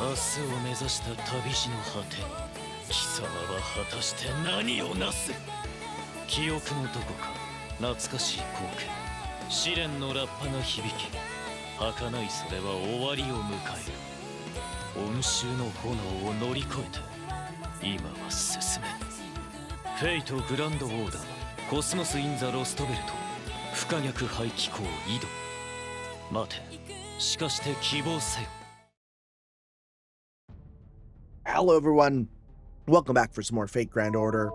明日を目指した旅路の果て、貴様は果たして何をなす。記憶のどこか懐かしい光景、試練のラッパが響き、儚いそれは終わりを迎える。温州の炎を乗り越えて今は進め。フェイトグランドオーダー、コスモス・イン・ザ・ロストベルト、不可逆排気口井戸。待て、しかして希望せよ。Hello everyone, welcome back for some more Fate Grand Order.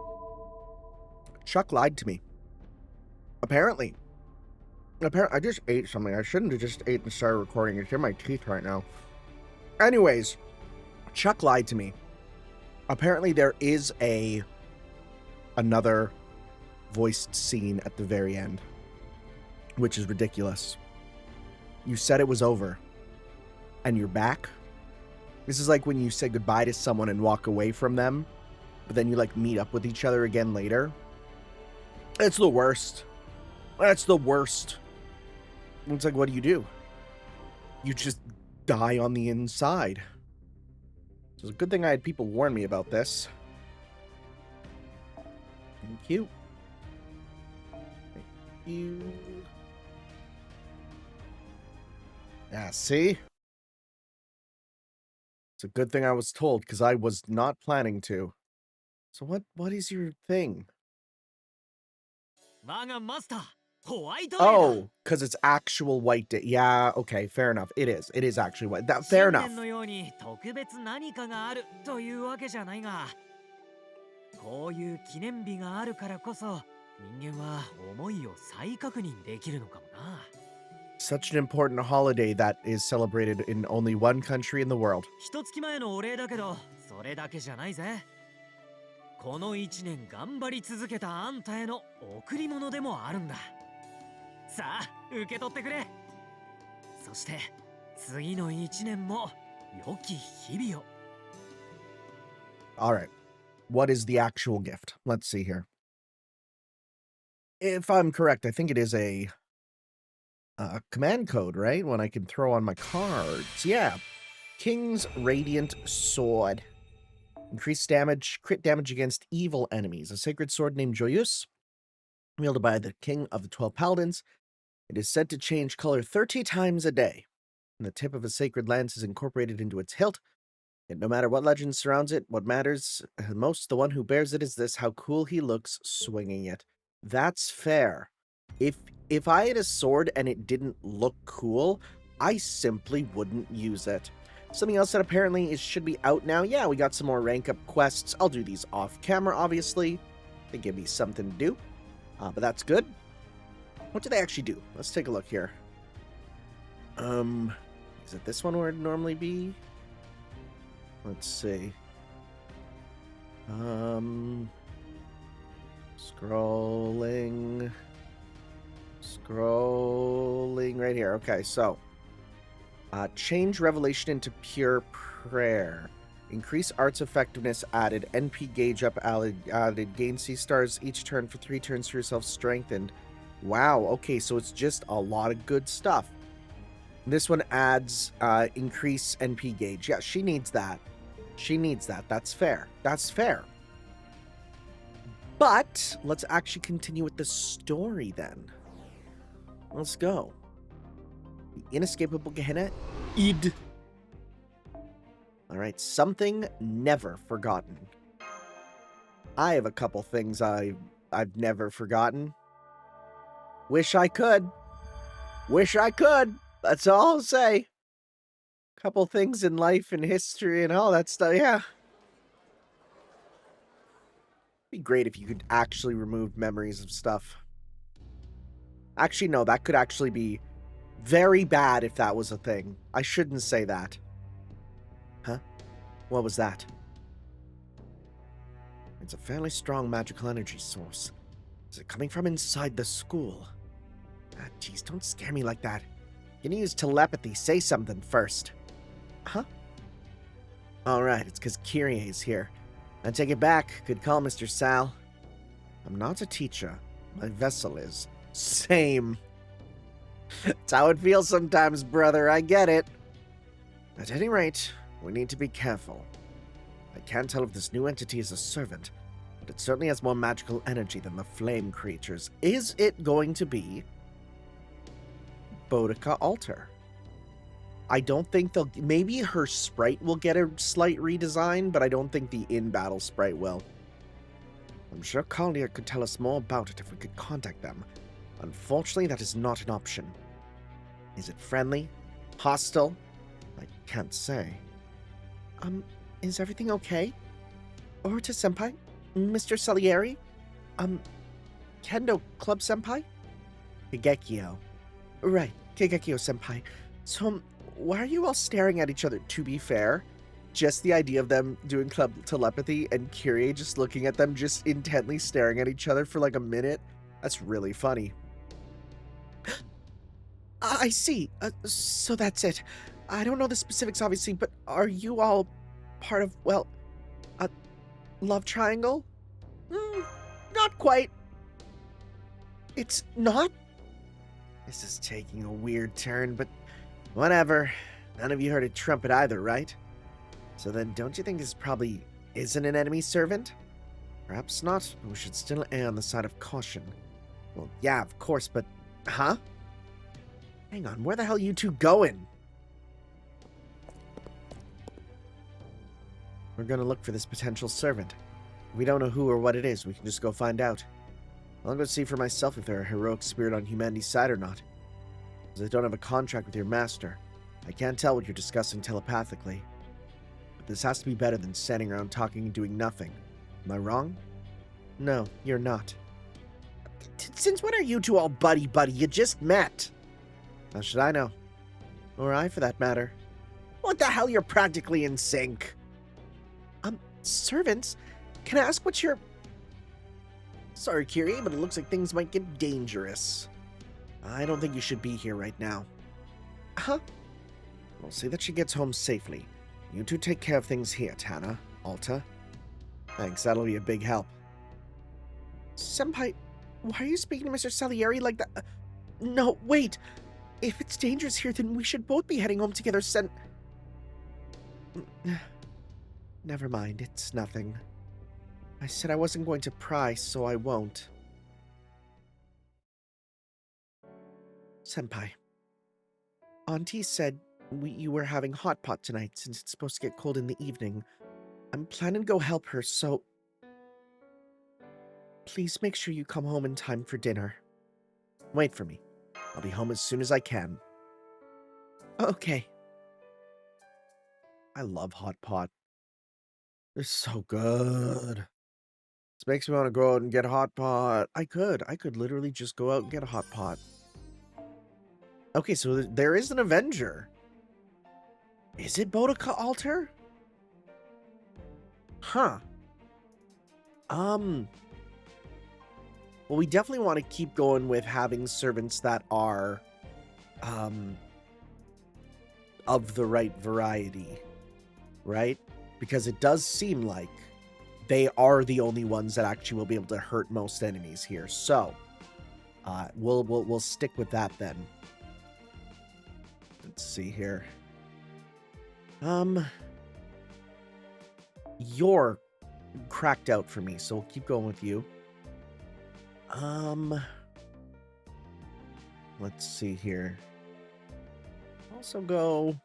Chuck lied to me. Apparently I just ate something. I shouldn't have just ate and started recording. It's in my teeth right now. Anyways, Chuck lied to me. Apparently there is another voiced scene at the very end, which is ridiculous. You said it was over, and you're back? This is like when you say goodbye to someone and walk away from them, but then you like meet up with each other again later. It's the worst. That's the worst. It's like, what do? You just die on the inside. So it's a good thing I had people warn me about this. Thank you. Thank you. Yeah, see? It's a good thing I was told, because I was not planning to. So what is your thing? Oh, because it's actual white day. Yeah, okay, fair enough. It is. It is actually white. That, fair enough. Such an important holiday that is celebrated in only one country in the world. この1年頑張り続けたあんたへの贈り物でもあるんだ。さあ、受け取ってくれ。そして次の1年も良き日々を。All right. What is the actual gift? Let's see here. If I'm correct, I think it is a command code, right? One I can throw on my cards. Yeah. King's Radiant Sword. Increased damage, crit damage against evil enemies. A sacred sword named Joyeuse, wielded by the King of the 12 Paladins. It is said to change color 30 times a day. And the tip of a sacred lance is incorporated into its hilt. Yet no matter what legend surrounds it, what matters most, the one who bears it is this, how cool he looks swinging it. That's fair. If I had a sword and it didn't look cool, I simply wouldn't use it. Something else that apparently should be out now. Yeah, we got some more rank up quests. I'll do these off camera, obviously. They give me something to do. But that's good. What do they actually do? Let's take a look here. Is it this one where it'd normally be? Let's see. Scrolling right here. Okay, so change revelation into pure prayer. Increase arts effectiveness added. NP gauge up added. Gain C stars each turn for 3 turns for yourself strengthened. Wow, okay, so it's just a lot of good stuff. This one adds increase NP gauge. Yeah, she needs that. She needs that. That's fair. That's fair. But let's actually continue with the story then. Let's go. The Inescapable Gehenna, id. Alright, something never forgotten. I have a couple things I've never forgotten. Wish I could. Wish I could. That's all I'll say. Couple things in life and history and all that stuff, yeah. It'd be great if you could actually remove memories of stuff. Actually, no, that could actually be very bad if that was a thing. I shouldn't say that. Huh? What was that? It's a fairly strong magical energy source. Is it coming from inside the school? Ah, jeez, don't scare me like that. You can use telepathy. Say something first. Huh? Alright, it's because Kyrie's here. I take it back. Good call, Mr. Sal. I'm not a teacher. My vessel is. Same. It's how it feels sometimes, brother. I get it. At any rate, We need to be careful. I can't tell if this new entity is a servant, but it certainly has more magical energy than the flame creatures. Is it going to be Boadicea Alter? I don't think they'll... Maybe her sprite will get a slight redesign, but I don't think the in-battle sprite will. I'm sure Kalia could tell us more about it if we could contact them. Unfortunately, that is not an option. Is it friendly? Hostile? I can't say. Is everything okay? Oruta-senpai? Mr. Salieri? Kendo Club-senpai? Higekio. Right, Higekio-senpai. So, why are you all staring at each other, to be fair? Just the idea of them doing club telepathy and Kyrie just looking at them, just intently staring at each other for like a minute. That's really funny. I see. So that's it. I don't know the specifics, obviously, but are you all part of, well, a love triangle? Not quite. It's not? This is taking a weird turn, but whatever. None of you heard a trumpet either, right? So then, don't you think this probably isn't an enemy servant? Perhaps not, but we should still err on the side of caution. Well, yeah, of course, but... Huh? Hang on, where the hell are you two going? We're gonna look for this potential servant. If we don't know who or what it is, we can just go find out. I'll go see for myself if they're a heroic spirit on humanity's side or not. As I don't have a contract with your master, I can't tell what you're discussing telepathically. But this has to be better than standing around talking and doing nothing. Am I wrong? No, you're not. Since when are you two all buddy-buddy? You just met. How should I know? Or I, for that matter. What the hell? You're practically in sync. Servants? Can I ask what your... Sorry, Kyrie, but it looks like things might get dangerous. I don't think you should be here right now. Huh? We'll see that she gets home safely. You two take care of things here, Tana, Alta. Thanks, that'll be a big help. Senpai, why are you speaking to Mr. Salieri like that? No, wait. If it's dangerous here, then we should both be heading home together, Never mind, it's nothing. I said I wasn't going to pry, so I won't. Senpai, Auntie said you were having hot pot tonight since it's supposed to get cold in the evening. I'm planning to go help her, so... Please make sure you come home in time for dinner. Wait for me. I'll be home as soon as I can. Okay. I love hot pot. They're so good. This makes me want to go out and get a hot pot. I could literally just go out and get a hot pot. Okay, so there is an Avenger. Is it Boadicea Alter? Huh. Well, we definitely want to keep going with having servants that are, of the right variety, right? Because it does seem like they are the only ones that actually will be able to hurt most enemies here. So, we'll stick with that then. Let's see here. You're cracked out for me, so we'll keep going with you. Let's see here. Also go...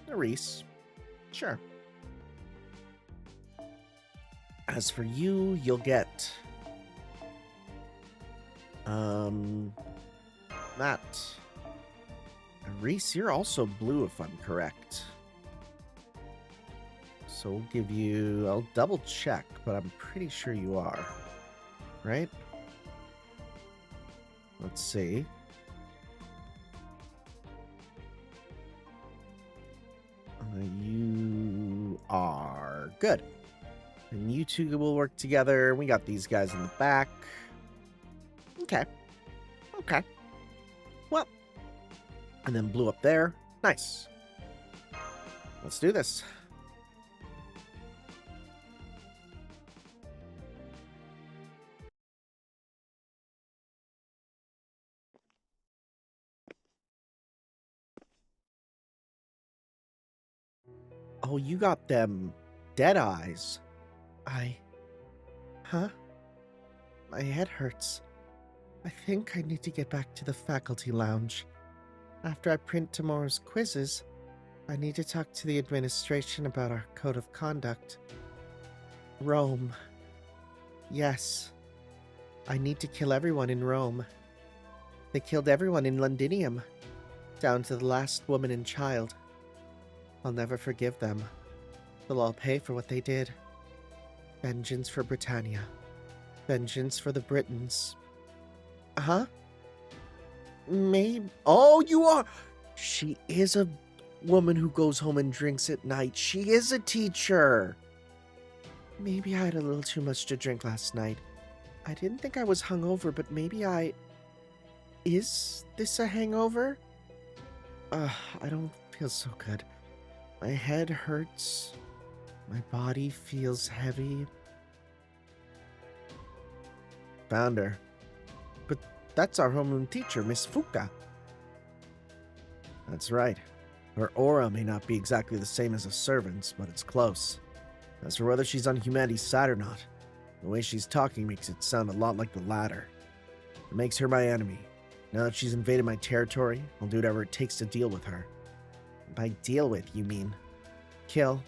Reese. Sure. As for you, you'll get... that. Reese, you're also blue if I'm correct. So we'll give you... I'll double check, but I'm pretty sure you are. Right? Let's see. You are good. And you two will work together. We got these guys in the back. Okay. Okay. Well. And then blue up there. Nice. Let's do this. Oh, you got them dead eyes. Huh? My head hurts. I think I need to get back to the faculty lounge. After I print tomorrow's quizzes, I need to talk to the administration about our code of conduct. Rome. Yes. I need to kill everyone in Rome. They killed everyone in Londinium, down to the last woman and child. I'll never forgive them. They'll all pay for what they did. Vengeance for Britannia. Vengeance for the Britons. Huh? Maybe. Oh, you are. She is a woman who goes home and drinks at night. She is a teacher. Maybe I had a little too much to drink last night. I didn't think I was hungover, but maybe I... Is this a hangover? I don't feel so good. My head hurts. My body feels heavy. Found her. But that's our homeroom teacher, Miss Fuka. That's right. Her aura may not be exactly the same as a servant's, but it's close. As for whether she's on humanity's side or not, the way she's talking makes it sound a lot like the latter. It makes her my enemy. Now that she's invaded my territory, I'll do whatever it takes to deal with her. By deal with, you mean? Kill?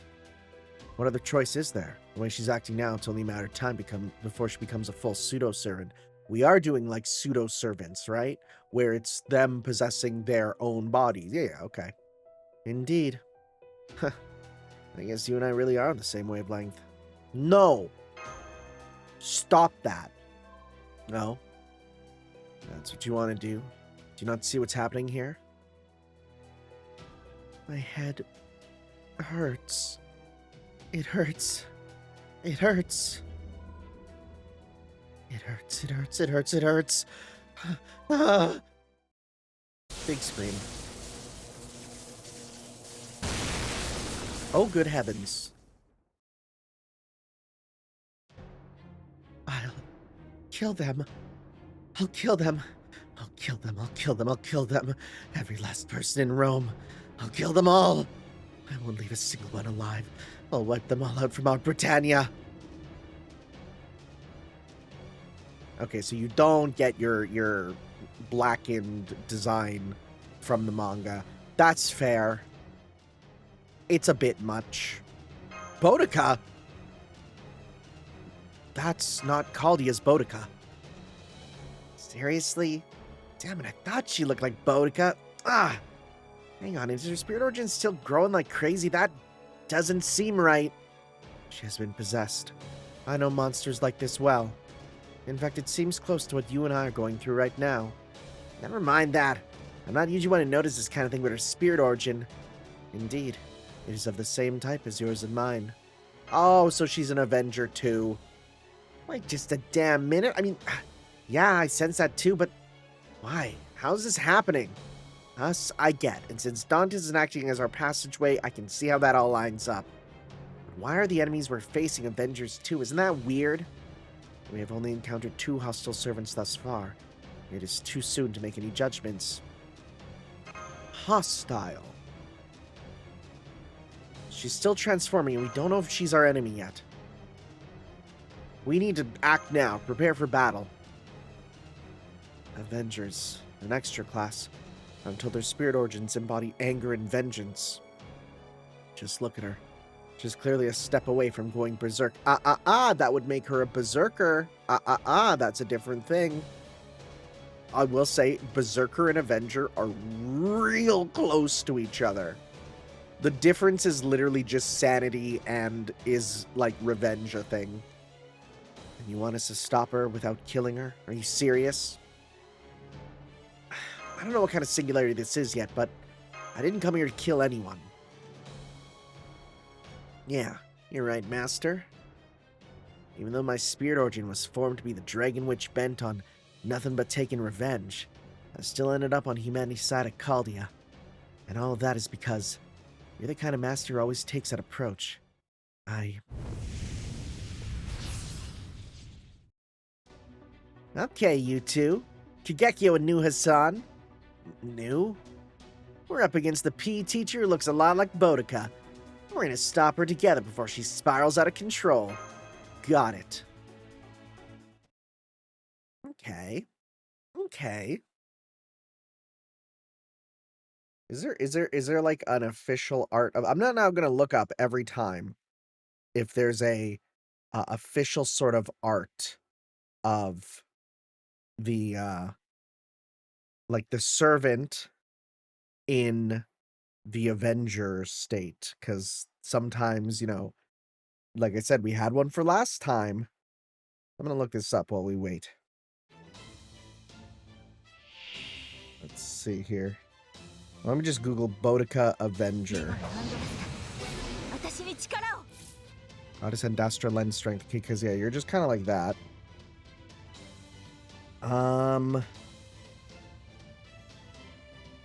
What other choice is there? The way she's acting now, it's only a matter of time before she becomes a full pseudo-servant. We are doing like pseudo-servants, right? Where it's them possessing their own bodies. Yeah, okay. Indeed. Huh. I guess you and I really are on the same wavelength. No! Stop that. No. That's what you want to do? Do you not see what's happening here? My head hurts. It hurts. It hurts. It hurts, it hurts, it hurts, it hurts. Big scream. Oh, good heavens. I'll kill them. I'll kill them. I'll kill them. I'll kill them. I'll kill them. Every last person in Rome. I'll kill them all. I won't leave a single one alive. I'll wipe them all out from our Britannia. Okay, so you don't get your blackened design from the manga. That's fair. It's a bit much. Boudica? That's not Caldia's Boudica. Seriously? Damn it, I thought she looked like Boudica. Hang on, is her spirit origin still growing like crazy? That doesn't seem right. She has been possessed. I know monsters like this well. In fact, it seems close to what you and I are going through right now. Never mind that. I'm not usually one to notice this kind of thing, but her spirit origin... Indeed, it is of the same type as yours and mine. Oh, so she's an Avenger too. Wait just a damn minute. I mean, yeah, I sense that too, but why? How's this happening? Us, I get. And since Dante's is acting as our passageway, I can see how that all lines up. But why are the enemies we're facing Avengers too? Isn't that weird? We have only encountered 2 hostile servants thus far. It is too soon to make any judgments. Hostile. She's still transforming, and we don't know if she's our enemy yet. We need to act now. Prepare for battle. Avengers, an extra class, until their spirit origins embody anger and vengeance. Just look at her. She's clearly a step away from going berserk. That would make her a berserker. That's a different thing. I will say, berserker and Avenger are real close to each other. The difference is literally just sanity and is, like, revenge a thing. And you want us to stop her without killing her? Are you serious? I don't know what kind of singularity this is yet, but I didn't come here to kill anyone. Yeah, you're right, Master. Even though my spirit origin was formed to be the Dragon Witch bent on nothing but taking revenge, I still ended up on humanity's side of Caldia. And all of that is because you're the kind of master who always takes that approach. Okay, you two. Kagekyo and New Hassan. New? We're up against the PE teacher who looks a lot like Boudica. We're gonna stop her together before she spirals out of control. Got it. Okay. Okay. Is there like an official art of... I'm not now gonna look up every time if there's a official sort of art of the like the servant in the Avenger state, because sometimes, you know, like I said, we had one for last time. I'm gonna look this up while we wait. Let's see here. Let me just Google Boadicea Avenger. Goddess Indastra Lens Strength. Okay, because yeah, you're just kind of like that.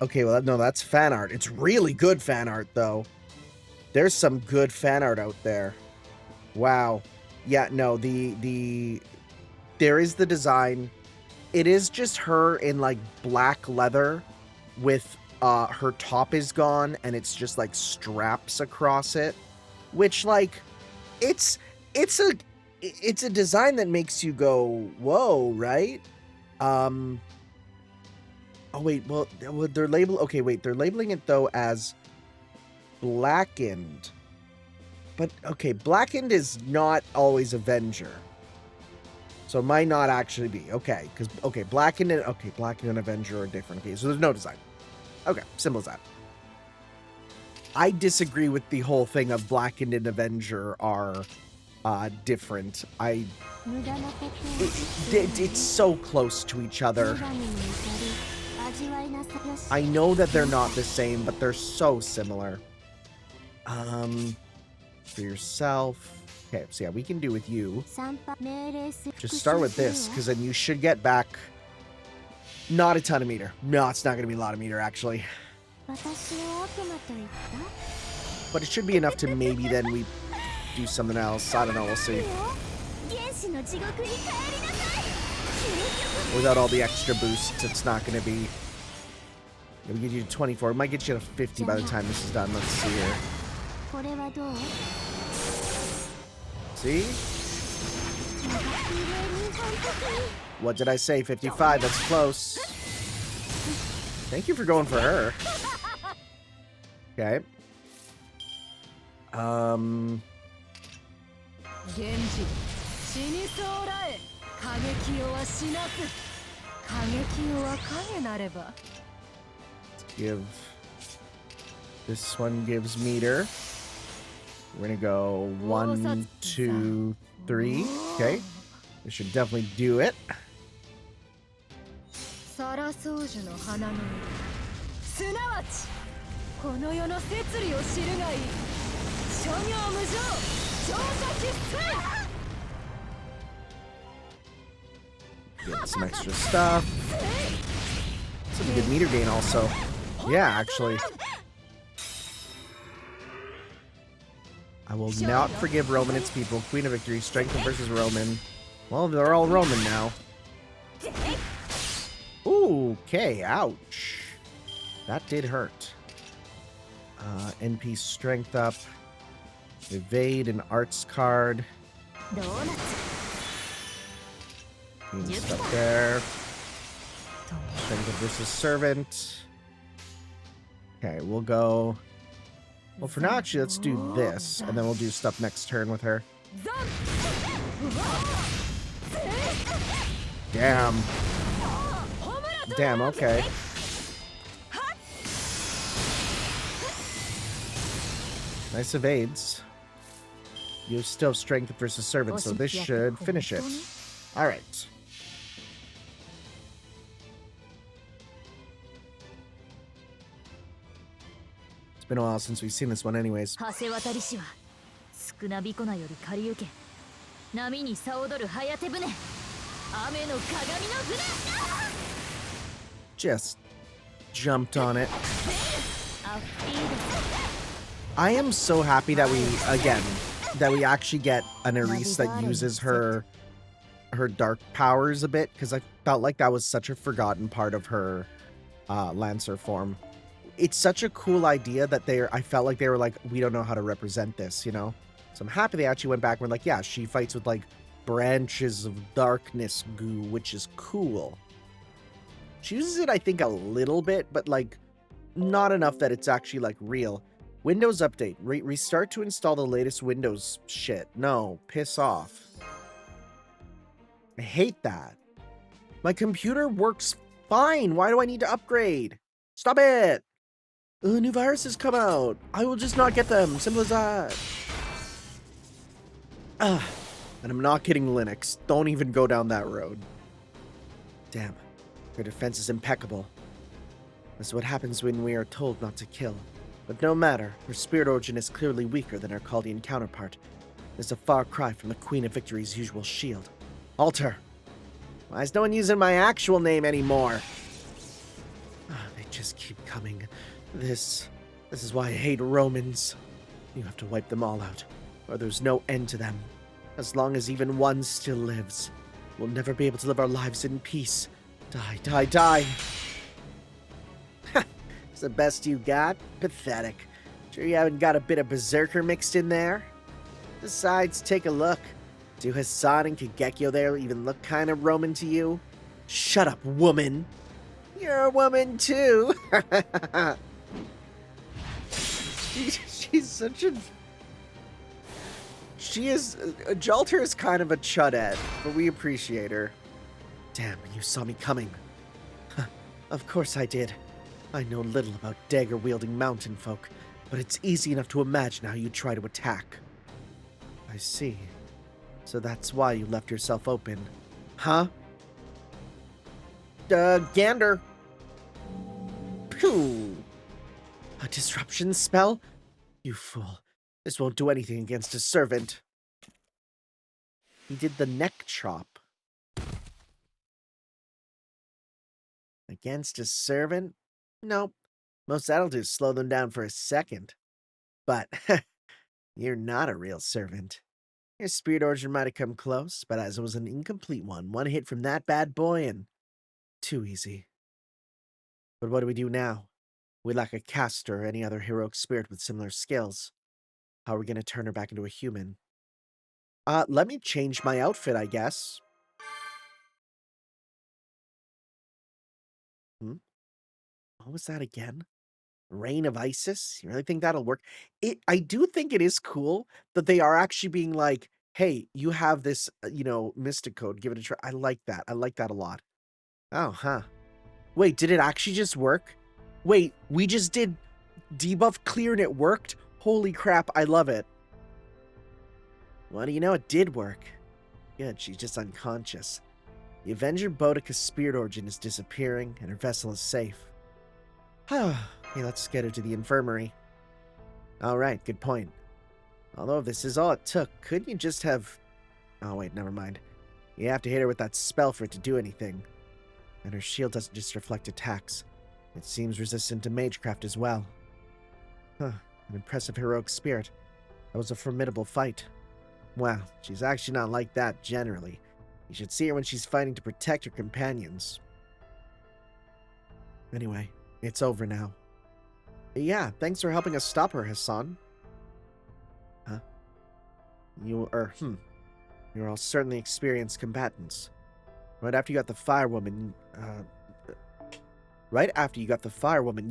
Okay, well, no, that's fan art. It's really good fan art, though. There's some good fan art out there. Wow. Yeah, no, there is the design. It is just her in, like, black leather with, her top is gone, and it's just, like, straps across it. Which, like, it's a design that makes you go, whoa, right? Oh, wait, well, they're okay, wait, they're labeling it, though, as blackened. But, okay, blackened is not always Avenger. So it might not actually be. Okay, because, okay, blackened and Avenger are different. Okay, so there's no design. Okay, simple as that. I disagree with the whole thing of blackened and Avenger are different. It's so close to each other. I know that they're not the same, but they're so similar. For yourself. Okay, so yeah, we can do with you. Just start with this, because then you should get back not a ton of meter. No, it's not going to be a lot of meter, actually. But it should be enough to maybe then we do something else. I don't know, we'll see. Without all the extra boosts, it's not going to be... We get you to 24. It might get you to 50 by the time this is done. Let's see here. See? What did I say? 55. That's close. Thank you for going for her. Okay. Give... This one gives meter. We're gonna go 1, 2, 3. Okay. We should definitely do it. Get some extra stuff. Some good meter gain also. Yeah, actually. I will not forgive Roman its people. Queen of Victory, Strength versus Roman. Well, they're all Roman now. Ooh, okay, ouch. That did hurt. NP Strength up. Evade an Arts card. Stuff there. Strength versus Servant. Okay, we'll go... Well, for now, actually, let's do this, and then we'll do stuff next turn with her. Damn. Damn, okay. Nice evades. You still have Strength versus Servant, so this should finish it. Alright. It's been a while since we've seen this one anyways. Just jumped on it. I am so happy that we actually get an Iris that uses her dark powers a bit, because I felt like that was such a forgotten part of her Lancer form. it's such a cool idea that I felt like they were like, we don't know how to represent this, you know? So I'm happy they actually went back and were like, yeah, she fights with like branches of darkness goo, which is cool. She uses it, I think, a little bit, but like not enough that it's actually like real. Windows update. Restart to install the latest Windows shit. No, piss off. I hate that. My computer works fine. Why do I need to upgrade? Stop it. New viruses come out. I will just not get them. Simple as that. And I'm not getting Linux. Don't even go down that road. Damn. Her defense is impeccable. That's what happens when we are told not to kill. But no matter, her spirit origin is clearly weaker than her Chaldean counterpart. It's a far cry from the Queen of Victory's usual shield. Alter! Why is no one using my actual name anymore? They just keep coming. This is why I hate Romans. You have to wipe them all out, or there's no end to them. As long as even one still lives, we'll never be able to live our lives in peace. Die, die, die! It's the best you got? Pathetic. Sure you haven't got a bit of Berserker mixed in there? Besides, take a look. Do Hassan and Kagekyo there even look kind of Roman to you? Shut up, woman! You're a woman too! She's such a... She is... Jalter is kind of a chudette, but we appreciate her. Damn, you saw me coming. Of course I did. I know little about dagger-wielding mountain folk, but it's easy enough to imagine how you try to attack. I see. So that's why you left yourself open. Huh? Gander. Phew. A disruption spell? You fool. This won't do anything against a servant. He did the neck chop. Against a servant? Nope. Most that'll do is slow them down for a second. But, you're not a real servant. Your spirit origin might have come close, but as it was an incomplete one, one hit from that bad boy and... too easy. But what do we do now? We lack a caster or any other heroic spirit with similar skills. How are we going to turn her back into a human? Let me change my outfit, I guess. What was that again? Reign of Isis? You really think that'll work? I do think it is cool that they are actually being like, hey, you have this, mystic code, give it a try. I like that. I like that a lot. Oh, huh. Wait, did it actually just work? Wait, we just did debuff clear and it worked? Holy crap, I love it. Well, you know, it did work. Good, she's just unconscious. The Avenger Boadicea's spirit origin is disappearing, and her vessel is safe. Okay, let's get her to the infirmary. Alright, good point. Although if this is all it took, couldn't you just have... Oh wait, never mind. You have to hit her with that spell for it to do anything. And her shield doesn't just reflect attacks. It seems resistant to magecraft as well. An impressive heroic spirit. That was a formidable fight. Well, she's actually not like that generally. You should see her when she's fighting to protect her companions. Anyway, it's over now. Yeah, thanks for helping us stop her, Hassan. Huh? You're all certainly experienced combatants. Right after you got the firewoman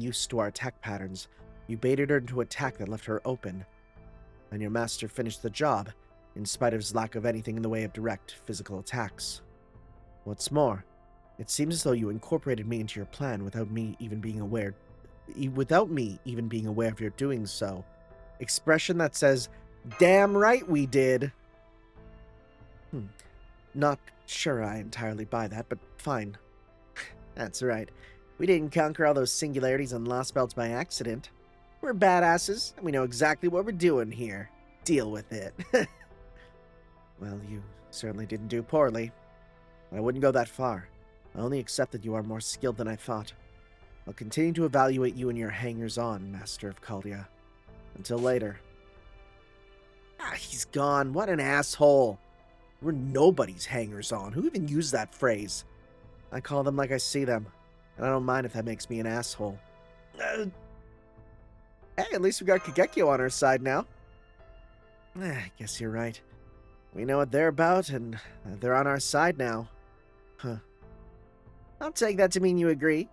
used to our attack patterns, you baited her into an attack that left her open. And your master finished the job, in spite of his lack of anything in the way of direct physical attacks. What's more, it seems as though you incorporated me into your plan without me even being aware of your doing so. Expression that says, damn right we did. Not sure I entirely buy that, but fine. That's right. We didn't conquer all those singularities and lost belts by accident. We're badasses, and we know exactly what we're doing here. Deal with it. Well, you certainly didn't do poorly. I wouldn't go that far. I only accept that you are more skilled than I thought. I'll continue to evaluate you and your hangers-on, Master of Chaldea. Until later. He's gone. What an asshole. We're nobody's hangers-on. Who even used that phrase? I call them like I see them, and I don't mind if that makes me an asshole. Hey, at least we got Kagekyo on our side now. I guess you're right. We know what they're about, and they're on our side now. Huh. I'll take that to mean you agree.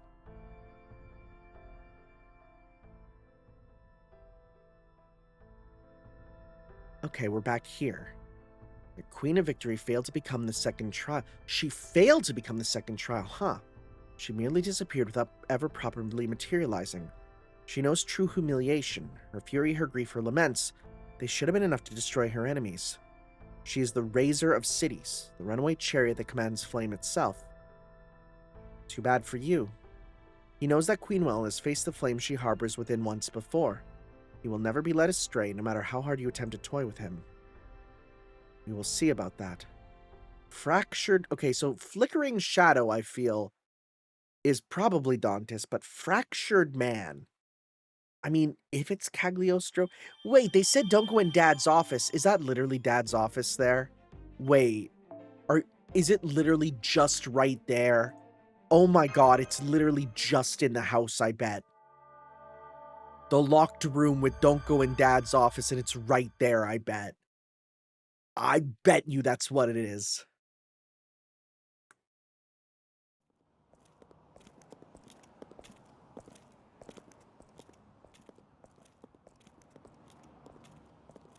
Okay, we're back here. The Queen of Victory failed to become the second trial. She failed to become the second trial, huh? She merely disappeared without ever properly materializing. She knows true humiliation. Her fury, her grief, her laments. They should have been enough to destroy her enemies. She is the raiser of cities, the runaway chariot that commands flame itself. Too bad for you. He knows that Queenwell has faced the flame she harbors within once before. He will never be led astray, no matter how hard you attempt to toy with him. We will see about that. Fractured... Okay, so Flickering Shadow, I feel, is probably Dantes, but Fractured Man... I mean, if it's Cagliostro... Wait, they said don't go in Dad's office. Is that literally Dad's office there? Wait, is it literally just right there? Oh my god, it's literally just in the house, I bet. The locked room with don't go in Dad's office, and it's right there, I bet. I bet you that's what it is.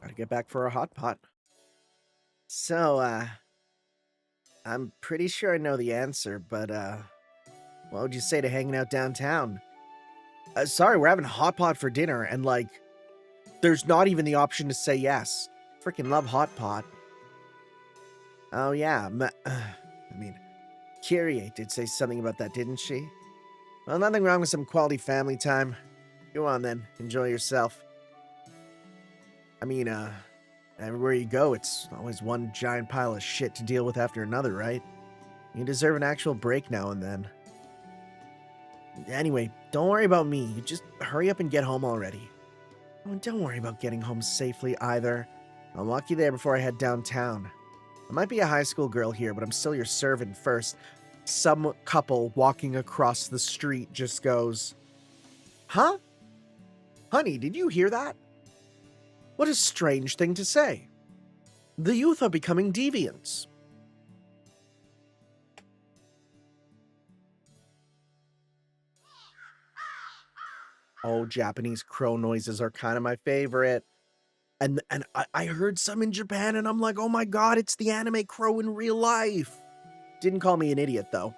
Gotta get back for a hot pot. So, I'm pretty sure I know the answer, but, what would you say to hanging out downtown? Sorry, we're having hot pot for dinner, and, like, there's not even the option to say yes. Freaking love hot pot. Oh, yeah, I mean, Kyrie did say something about that, didn't she? Well, nothing wrong with some quality family time. Go on, then. Enjoy yourself. I mean, everywhere you go, it's always one giant pile of shit to deal with after another, right? You deserve an actual break now and then. Anyway, don't worry about me. You just hurry up and get home already. Oh, and don't worry about getting home safely either. I'll walk you there before I head downtown. I might be a high school girl here, but I'm still your servant first. Some couple walking across the street just goes, "Huh? Honey, did you hear that? What a strange thing to say. The youth are becoming deviants." Oh, Japanese crow noises are kind of my favorite. And I heard some in Japan, and I'm like, oh my god, it's the anime crow in real life. Didn't call me an idiot, though.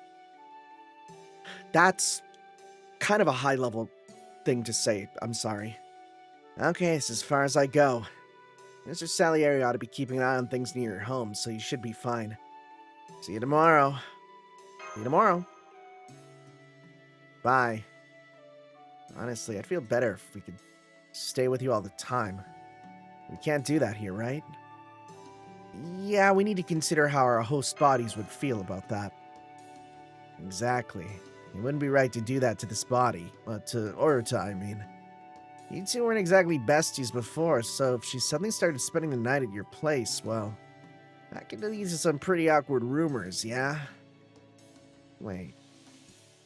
That's kind of a high-level thing to say. I'm sorry. Okay, it's as far as I go. Mr. Salieri ought to be keeping an eye on things near your home, so you should be fine. See you tomorrow. See you tomorrow. Bye. Honestly, I'd feel better if we could stay with you all the time. We can't do that here, right? Yeah, we need to consider how our host bodies would feel about that. Exactly. It wouldn't be right to do that to this body. To Oruta, I mean. You two weren't exactly besties before, so if she suddenly started spending the night at your place, well, that could lead to some pretty awkward rumors, yeah? Wait.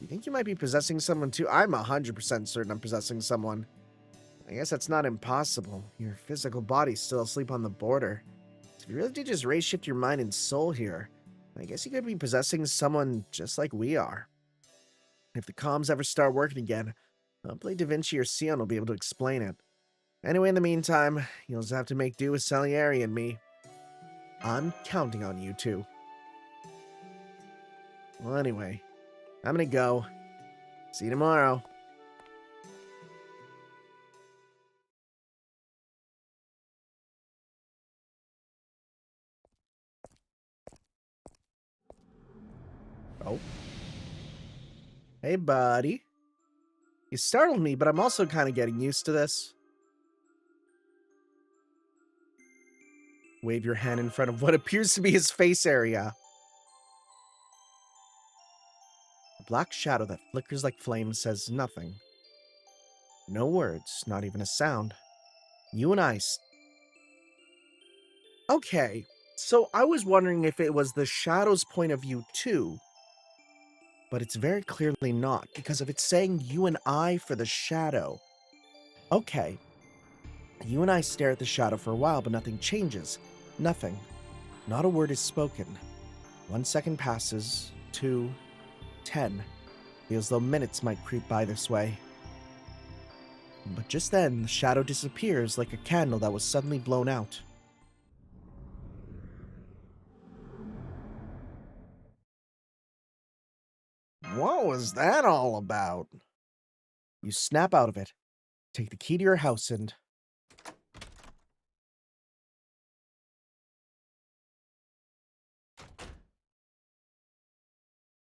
You think you might be possessing someone too? I'm 100% certain I'm possessing someone. I guess that's not impossible. Your physical body's still asleep on the border. So if you really did just race-shift your mind and soul here, I guess you could be possessing someone just like we are. If the comms ever start working again, hopefully Da Vinci or Sion will be able to explain it. Anyway, in the meantime, you'll just have to make do with Salieri and me. I'm counting on you two. Well, anyway, I'm gonna go. See you tomorrow. Oh. Hey, buddy. You startled me, but I'm also kind of getting used to this. Wave your hand in front of what appears to be his face area. A black shadow that flickers like flame says nothing. No words, not even a sound. You and I... Okay, so I was wondering if it was the shadow's point of view too. But it's very clearly not, because if it's saying you and I for the shadow, Okay. You and I stare at the shadow for a while, but nothing changes. Nothing. Not a word is spoken. 1 second passes. 2. 10. Feels though minutes might creep by this way. But just then, the shadow disappears like a candle that was suddenly blown out. What was that all about? You snap out of it, take the key to your house, and...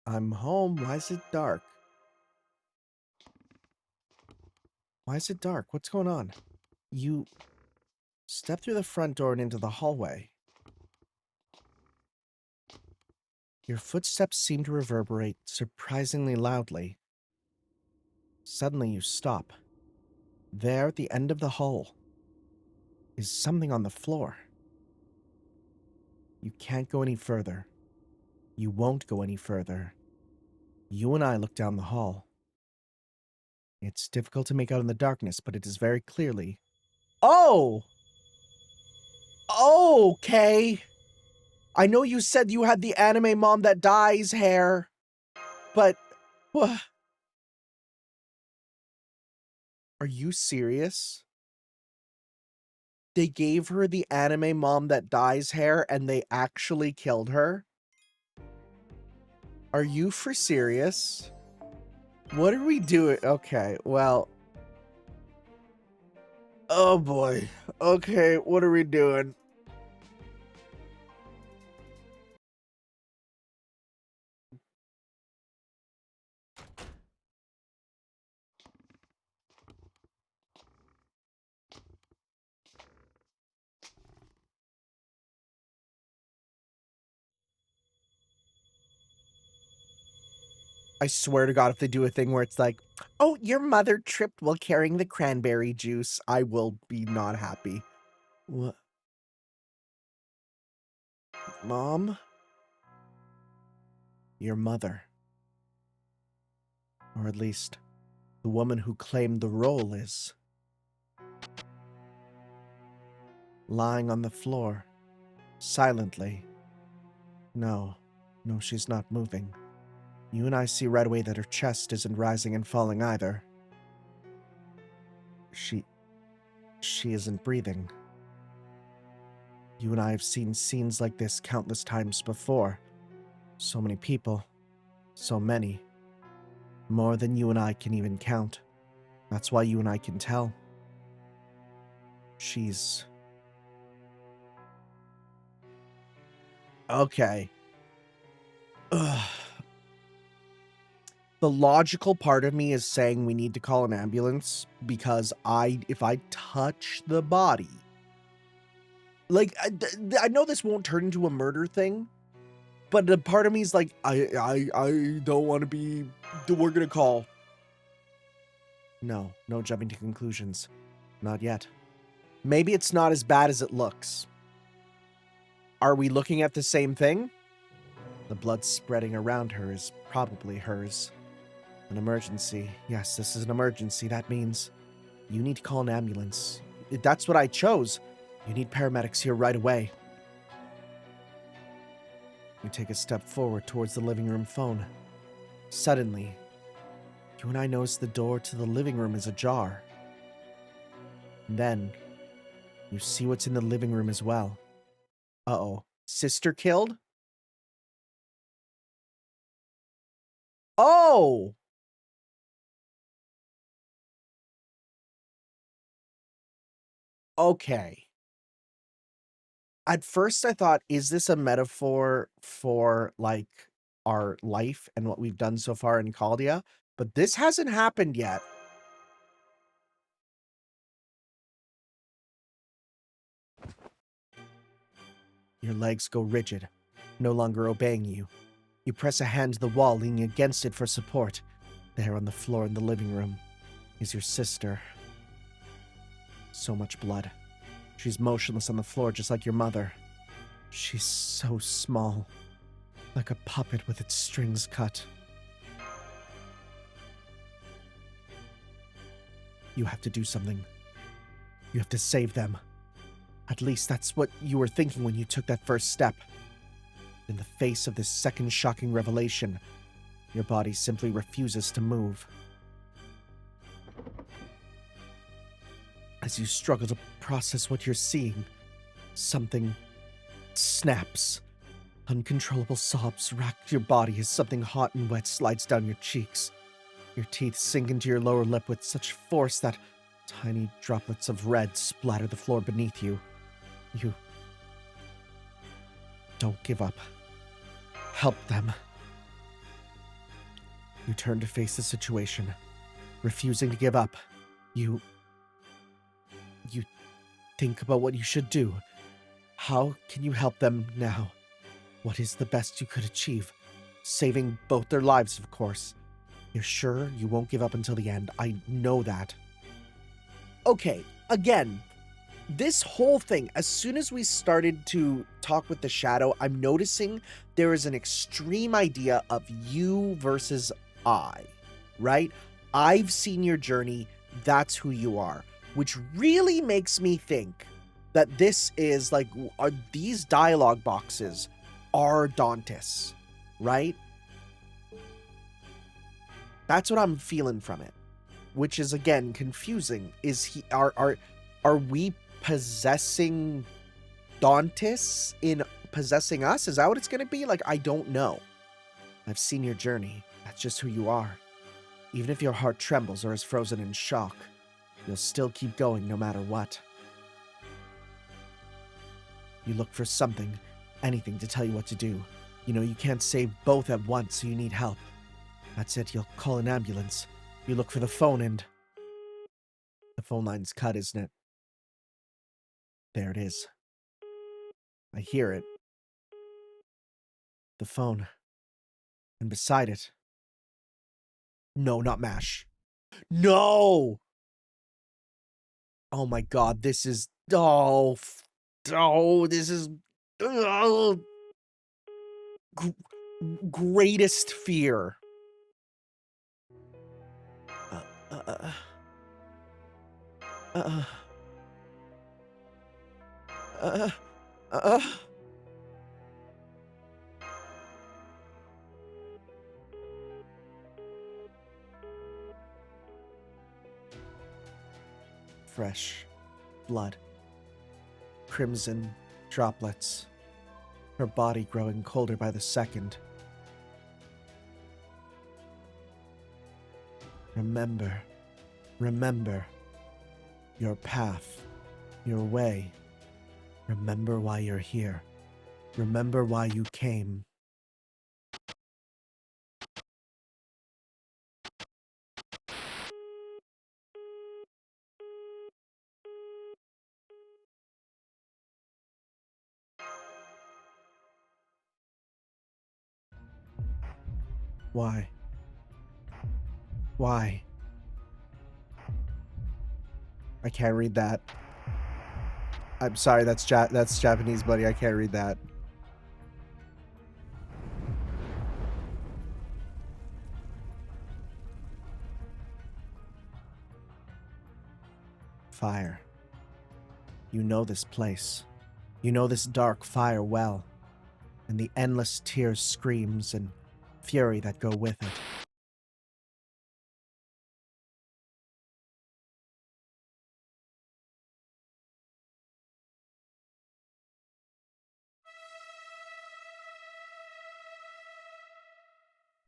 I'm home. Why is it dark? Why is it dark? What's going on? You step through the front door and into the hallway. Your footsteps seem to reverberate surprisingly loudly. Suddenly you stop. There at the end of the hall is something on the floor. You can't go any further. You won't go any further. You and I look down the hall. It's difficult to make out in the darkness, but it is very clearly... Oh! Okay! I know you said you had the anime mom that dies hair, but... What? Are you serious? They gave her the anime mom that dies hair and they actually killed her? Are you for serious? What are we doing? Okay, well... Oh boy. Okay, what are we doing? I swear to God, if they do a thing where it's like, oh, your mother tripped while carrying the cranberry juice, I will be not happy. What? Mom? Your mother. Or at least, the woman who claimed the role is. Lying on the floor. Silently. No, she's not moving. You and I see right away that her chest isn't rising and falling either. She isn't breathing. You and I have seen scenes like this countless times before. So many people. So many. More than you and I can even count. That's why you and I can tell. She's... Okay. Ugh. The logical part of me is saying we need to call an ambulance because if I touch the body, like I know this won't turn into a murder thing, but the part of me is like I don't want to be. We're gonna call. No jumping to conclusions, not yet. Maybe it's not as bad as it looks. Are we looking at the same thing? The blood spreading around her is probably hers. An emergency. Yes, this is an emergency. That means you need to call an ambulance. That's what I chose. You need paramedics here right away. You take a step forward towards the living room phone. Suddenly, you and I notice the door to the living room is ajar. Then, you see what's in the living room as well. Uh-oh. Sister killed? Oh! Okay. At first I thought, is this a metaphor for, like, our life and what we've done so far in Caldia? But this hasn't happened yet. Your legs go rigid, no longer obeying you. You press a hand to the wall, leaning against it for support. There on the floor in the living room is your sister. So much blood. She's motionless on the floor just like your mother. She's so small, like a puppet with its strings cut. You have to do something. You have to save them. At least that's what you were thinking when you took that first step. In the face of this second shocking revelation, your body simply refuses to move. As you struggle to process what you're seeing, something snaps. Uncontrollable sobs rack your body as something hot and wet slides down your cheeks. Your teeth sink into your lower lip with such force that tiny droplets of red splatter the floor beneath you. You don't give up. Help them. You turn to face the situation, refusing to give up. You think about what you should do. How can you help them now? What is the best you could achieve? Saving both their lives, of course. You're sure you won't give up until the end. I know that. Okay, again, this whole thing, as soon as we started to talk with the shadow, I'm noticing there is an extreme idea of you versus I, right? I've seen your journey, that's who you are, which really makes me think that this is like, are these dialogue boxes are Dante's, right? That's what I'm feeling from it, which is again confusing. Is he are we possessing Dante's in possessing us? Is that what it's going to be? Like, I don't know. I've seen your journey. That's just who you are. Even if your heart trembles or is frozen in shock, you'll still keep going no matter what. You look for something, anything to tell you what to do. You know you can't save both at once, so you need help. That's it, you'll call an ambulance. You look for the phone and... the phone line's cut, isn't it? There it is. I hear it. The phone. And beside it... no, not MASH. No! Oh my god, this is... this is... greatest fear. Fresh blood. Crimson droplets. Her body growing colder by the second. Remember your path, your way. Remember why you're here. Remember why you came. Why? Why? I can't read that. I'm sorry, that's Japanese, buddy. I can't read that. Fire. You know this place. You know this dark fire well, and the endless tears, screams, and fury that go with it.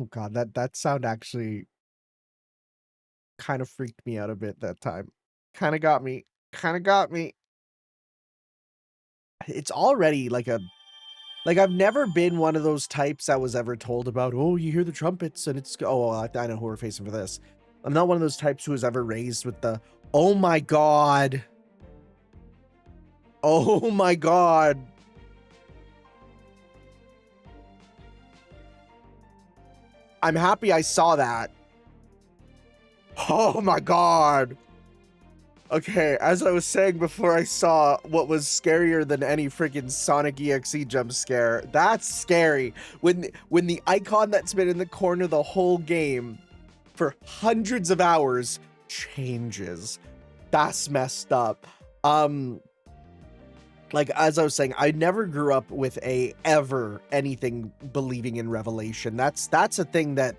Oh god, that sound actually kind of freaked me out a bit that time. Kind of got me. It's already like a... like, I've never been one of those types that was ever told about, oh, you hear the trumpets and it's... oh, I know who we're facing for this. I'm not one of those types who was ever raised with the, oh my god. Oh my god. I'm happy I saw that. Oh my god. Okay, as I was saying before, I saw what was scarier than any freaking Sonic EXE jump scare. That's scary. When the icon that's been in the corner the whole game for hundreds of hours changes. That's messed up. Like, as I was saying, I never grew up with anything believing in revelation. That's a thing that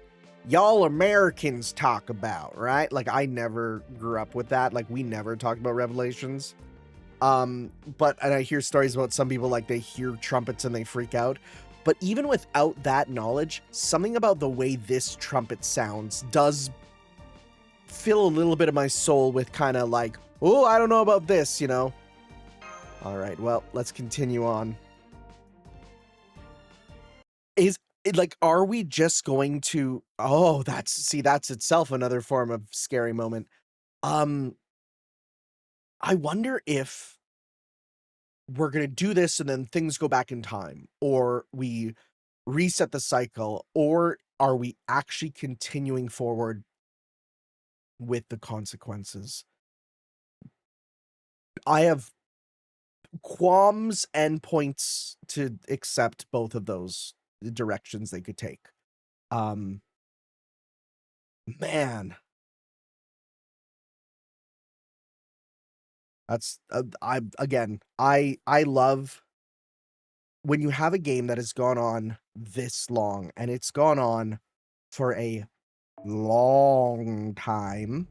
y'all Americans talk about, right? Like, I never grew up with that. Like, we never talked about revelations. And I hear stories about some people, like, they hear trumpets and they freak out. But even without that knowledge, something about the way this trumpet sounds does fill a little bit of my soul with kind of like, oh, I don't know about this, you know? All right, well, let's continue on. Are we just going to... Oh, that's itself another form of scary moment. I wonder if we're going to do this and then things go back in time, or we reset the cycle, or are we actually continuing forward with the consequences? I have qualms and points to accept both of those directions they could take. Man, that's I love when you have a game that has gone on this long, and it's gone on for a long time,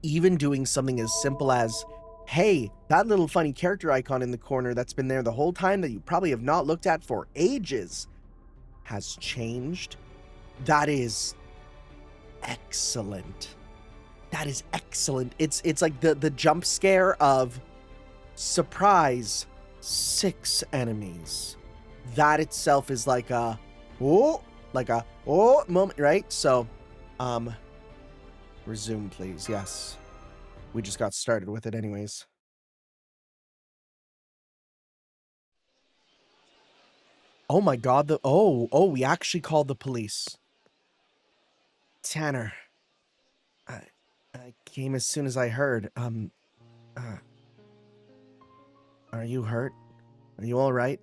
even doing something as simple as, hey, that little funny character icon in the corner that's been there the whole time that you probably have not looked at for ages has changed. That is excellent. That is excellent. It's like the jump scare of surprise, 6 enemies. That itself is like a oh moment, right? So, resume, please. Yes. We just got started with it anyways. Oh my god, we actually called the police. Tanner. I came as soon as I heard. Are you hurt? Are you all right?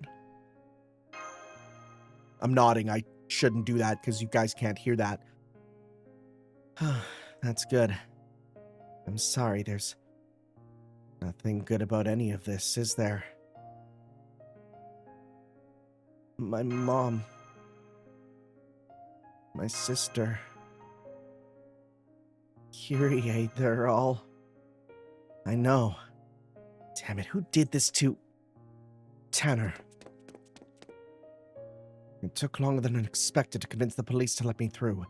I'm nodding. I shouldn't do that because you guys can't hear that. That's good. I'm sorry, there's nothing good about any of this, is there? My mom. My sister. Kyrie, they're all... I know. Damn it, who did this to... Tanner? It took longer than expected to convince the police to let me through.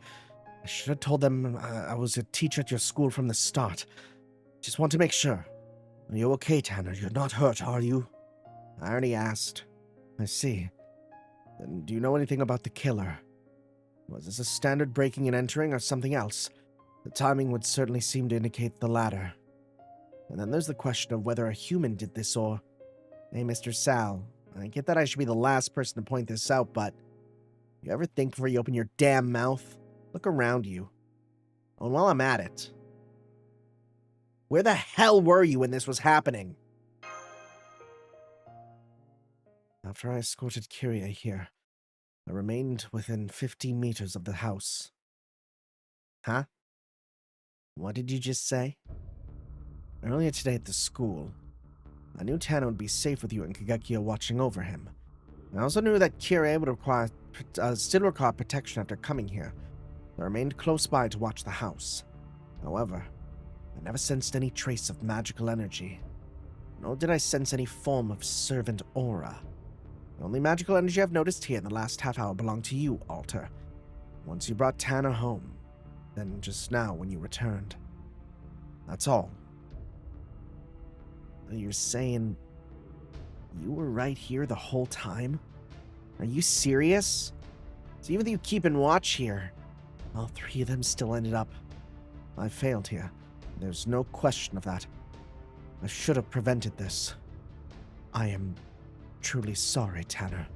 I should have told them I was a teacher at your school from the start. Just want to make sure. Are you okay, Tanner? You're not hurt, are you? I already asked. I see. Then do you know anything about the killer? Was this a standard breaking and entering or something else? The timing would certainly seem to indicate the latter. And then there's the question of whether a human did this or... Hey, Mr. Sal, I get that I should be the last person to point this out, but... You ever think before you open your damn mouth? Look around you. Oh, and while I'm at it... Where the hell were you when this was happening? After I escorted Kyrie here, I remained within 50 meters of the house. Huh? What did you just say? Earlier today at the school, I knew Tanner would be safe with you and Kagekiyo watching over him. I also knew that Kyrie would still require protection after coming here. I remained close by to watch the house. However, I never sensed any trace of magical energy, nor did I sense any form of servant aura. The only magical energy I've noticed here in the last half hour belonged to you, Alter. Once you brought Tanner home, then just now when you returned. That's all. You're saying you were right here the whole time? Are you serious? So even though you keep in watch here, all 3 of them still ended up... I failed here. There's no question of that. I should have prevented this. I am truly sorry, Tanner.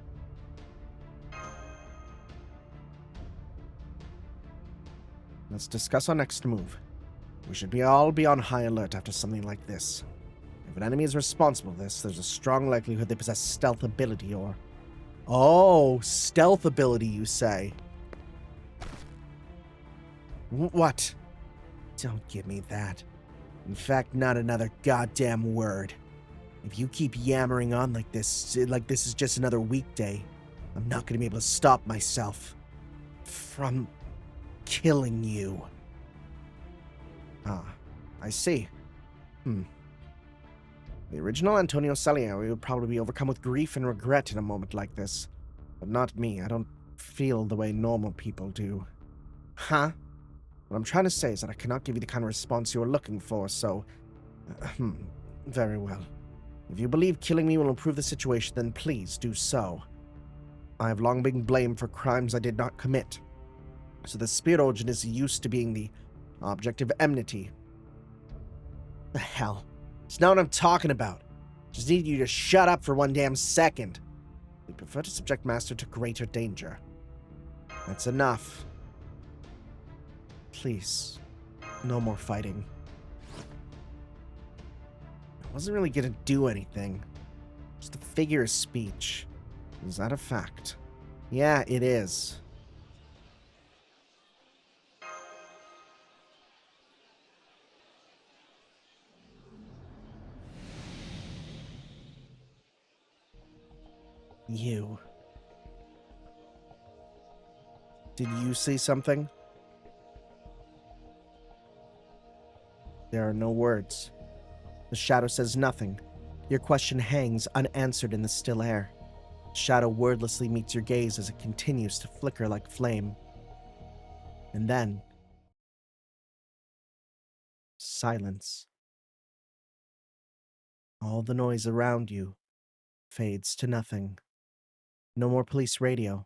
Let's discuss our next move. We should all be on high alert after something like this. If an enemy is responsible for this, there's a strong likelihood they possess stealth ability or... Oh, stealth ability, you say? What? Don't give me that. In fact, not another goddamn word. If you keep yammering on like this is just another weekday, I'm not gonna be able to stop myself from killing you. Ah, I see. The original Antonio Salieri would probably be overcome with grief and regret in a moment like this. But not me. I don't feel the way normal people do. Huh? What I'm trying to say is that I cannot give you the kind of response you are looking for, so... Very well. If you believe killing me will improve the situation, then please do so. I have long been blamed for crimes I did not commit. So the spirit origin is used to being the object of enmity. The hell? It's not what I'm talking about. Just need you to shut up for one damn second. We prefer to subject Master to greater danger. That's enough. Please, no more fighting. I wasn't really gonna do anything. Just a figure of speech. Is that a fact? Yeah, it is. You. Did you see something? There are no words. The shadow says nothing. Your question hangs unanswered in the still air. The shadow wordlessly meets your gaze as it continues to flicker like flame. And then... silence. All the noise around you fades to nothing. No more police radio.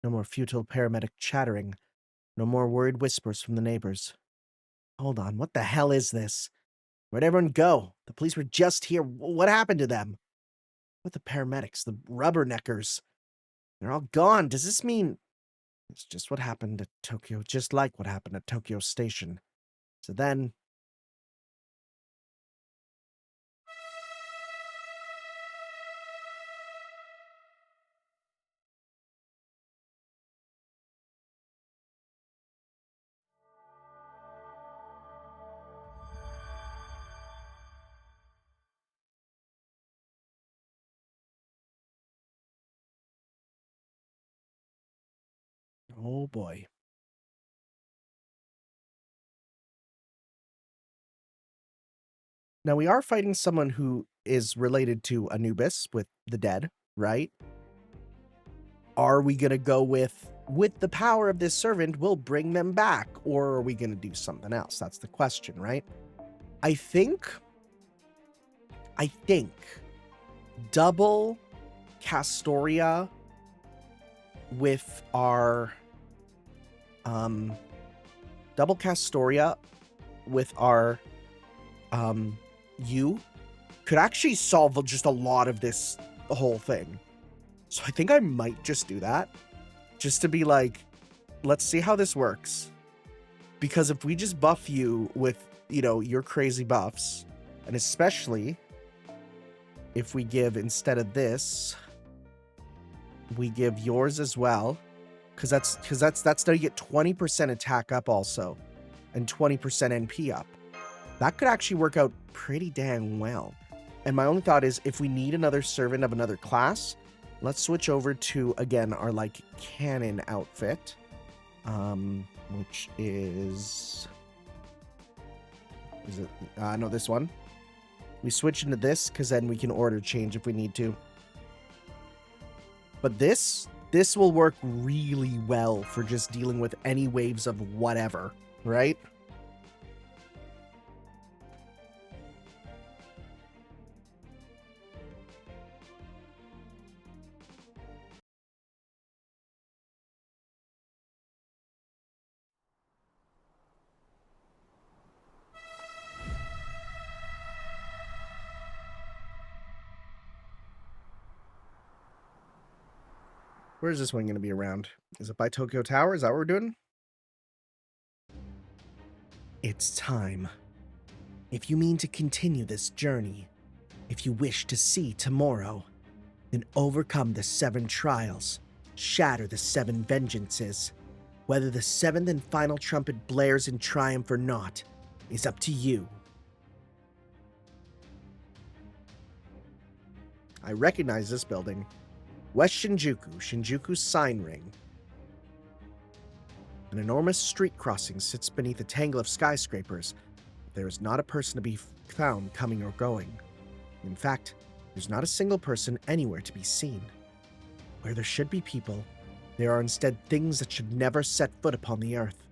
No more futile paramedic chattering. No more worried whispers from the neighbors. Hold on, what the hell is this? Where'd everyone go? The police were just here. What happened to them? What the paramedics? The rubberneckers? They're all gone. Does this mean... It's just what happened at Tokyo, just like what happened at Tokyo Station. So then... oh boy. Now we are fighting someone who is related to Anubis with the dead, right? Are we gonna go with the power of this servant, we'll bring them back, or are we gonna do something else? That's the question, right? I think double Castoria with our you could actually solve just a lot of this whole thing. So I think I might just do that. Just to be like, let's see how this works. Because if we just buff you with, your crazy buffs, and especially if we give, instead of this, we give yours as well. Because that's now you get 20% attack up also, and 20% NP up. That could actually work out pretty dang well. And my only thought is, if we need another servant of another class, let's switch over to, again, our, canon outfit. Which is... Is it... no, this one. We switch into this, because then we can order change if we need to. But this will work really well for just dealing with any waves of whatever, right? Where's this one going to be around? Is it by Tokyo Tower? Is that what we're doing? It's time. If you mean to continue this journey, if you wish to see tomorrow, then overcome the 7 trials, shatter the 7 vengeances. Whether the 7th and final trumpet blares in triumph or not, is up to you. I recognize this building. West Shinjuku, Shinjuku's sign ring. An enormous street crossing sits beneath a tangle of skyscrapers. There is not a person to be found coming or going. In fact, there's not a single person anywhere to be seen. Where there should be people, there are instead things that should never set foot upon the earth.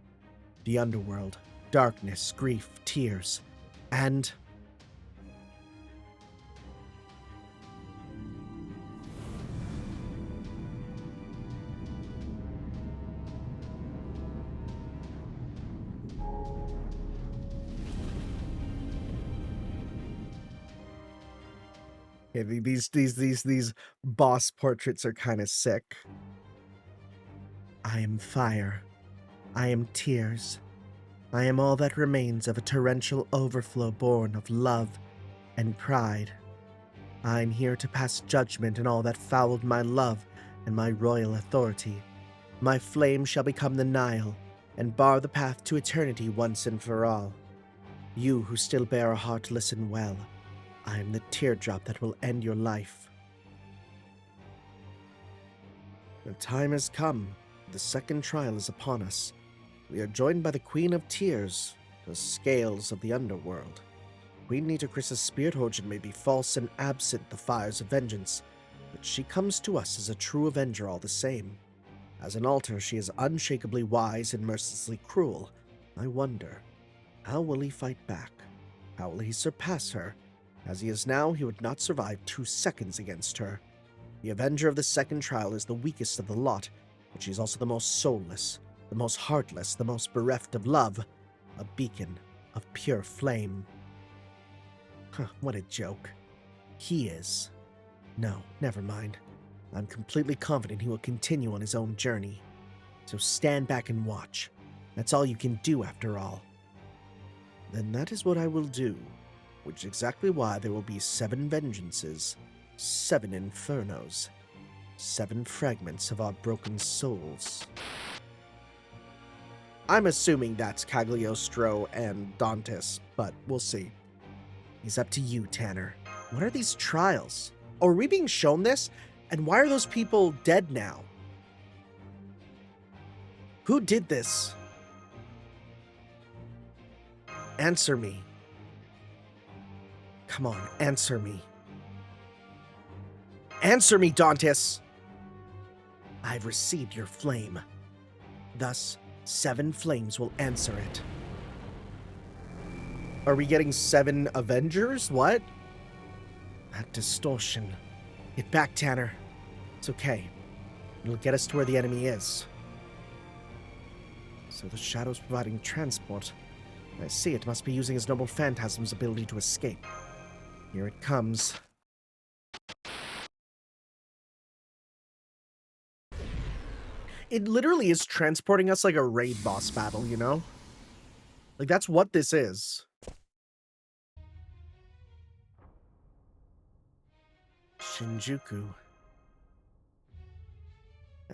The underworld, darkness, grief, tears, and... yeah, these boss portraits are kind of sick. I am fire. I am tears. I am all that remains of a torrential overflow born of love and pride. I am here to pass judgment on all that fouled my love and my royal authority. My flame shall become the Nile and bar the path to eternity once and for all. You who still bear a heart, listen well. I am the teardrop that will end your life. The time has come. The second trial is upon us. We are joined by the Queen of Tears, the scales of the underworld. Queen Nitocris' spirit origin may be false and absent the fires of vengeance, but she comes to us as a true avenger all the same. As an altar, she is unshakably wise and mercilessly cruel. I wonder, how will he fight back? How will he surpass her? As he is now, he would not survive 2 seconds against her. The Avenger of the second trial is the weakest of the lot, but she is also the most soulless, the most heartless, the most bereft of love, a beacon of pure flame. What a joke. He is. No, never mind. I'm completely confident he will continue on his own journey. So stand back and watch. That's all you can do after all. Then that is what I will do. Which is exactly why there will be 7 vengeances, 7 infernos, 7 fragments of our broken souls. I'm assuming that's Cagliostro and Dantes, but we'll see. It's up to you, Tanner. What are these trials? Oh, are we being shown this? And why are those people dead now? Who did this? Answer me. Come on, answer me. Answer me, Dantes! I've received your flame. Thus, 7 flames will answer it. Are we getting 7 Avengers? What? That distortion. Get back, Tanner. It's okay. It'll get us to where the enemy is. So the Shadow's providing transport. I see it must be using his noble phantasm's ability to escape. Here it comes. It literally is transporting us like a raid boss battle, you know? Like, that's what this is. Shinjuku.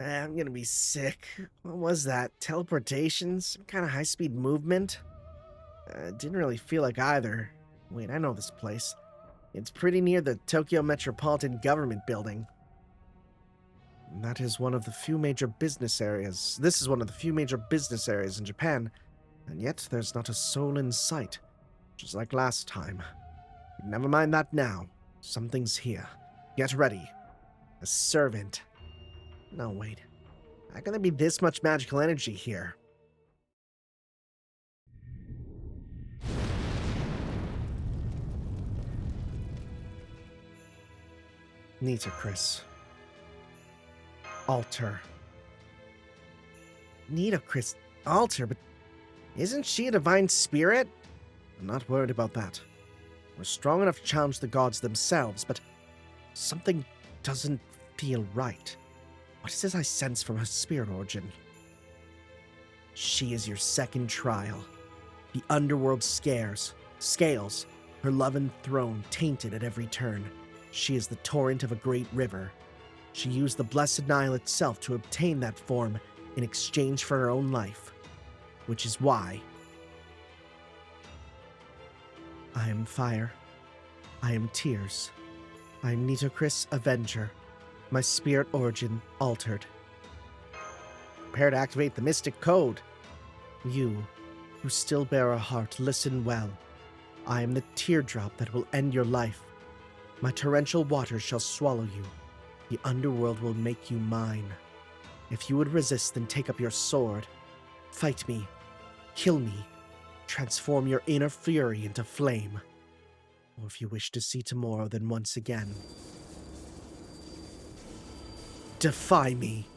I'm gonna be sick. What was that? Teleportation? Some kind of high-speed movement? Didn't really feel like either. Wait, I know this place. It's pretty near the Tokyo Metropolitan Government Building. That is one of the few major business areas. This is one of the few major business areas in Japan, and yet there's not a soul in sight, just like last time. Never mind that now. Something's here. Get ready. A servant. No, wait. Not gonna be this much magical energy here. Nitocris. Altar. Nitocris. Altar, but isn't she a divine spirit? I'm not worried about that. We're strong enough to challenge the gods themselves, but something doesn't feel right. What is this I sense from her spirit origin? She is your second trial. The underworld scales, her love and throne tainted at every turn. She is the torrent of a great river. She used the blessed Nile itself to obtain that form in exchange for her own life. Which is why I am fire. I am tears. I am Nitocris Avenger. My spirit origin altered. Prepare to activate the mystic code. You, who still bear a heart, listen well. I am the teardrop that will end your life. My torrential waters shall swallow you. The underworld will make you mine. If you would resist, then take up your sword. Fight me. Kill me. Transform your inner fury into flame. Or if you wish to see tomorrow, then once again, defy me.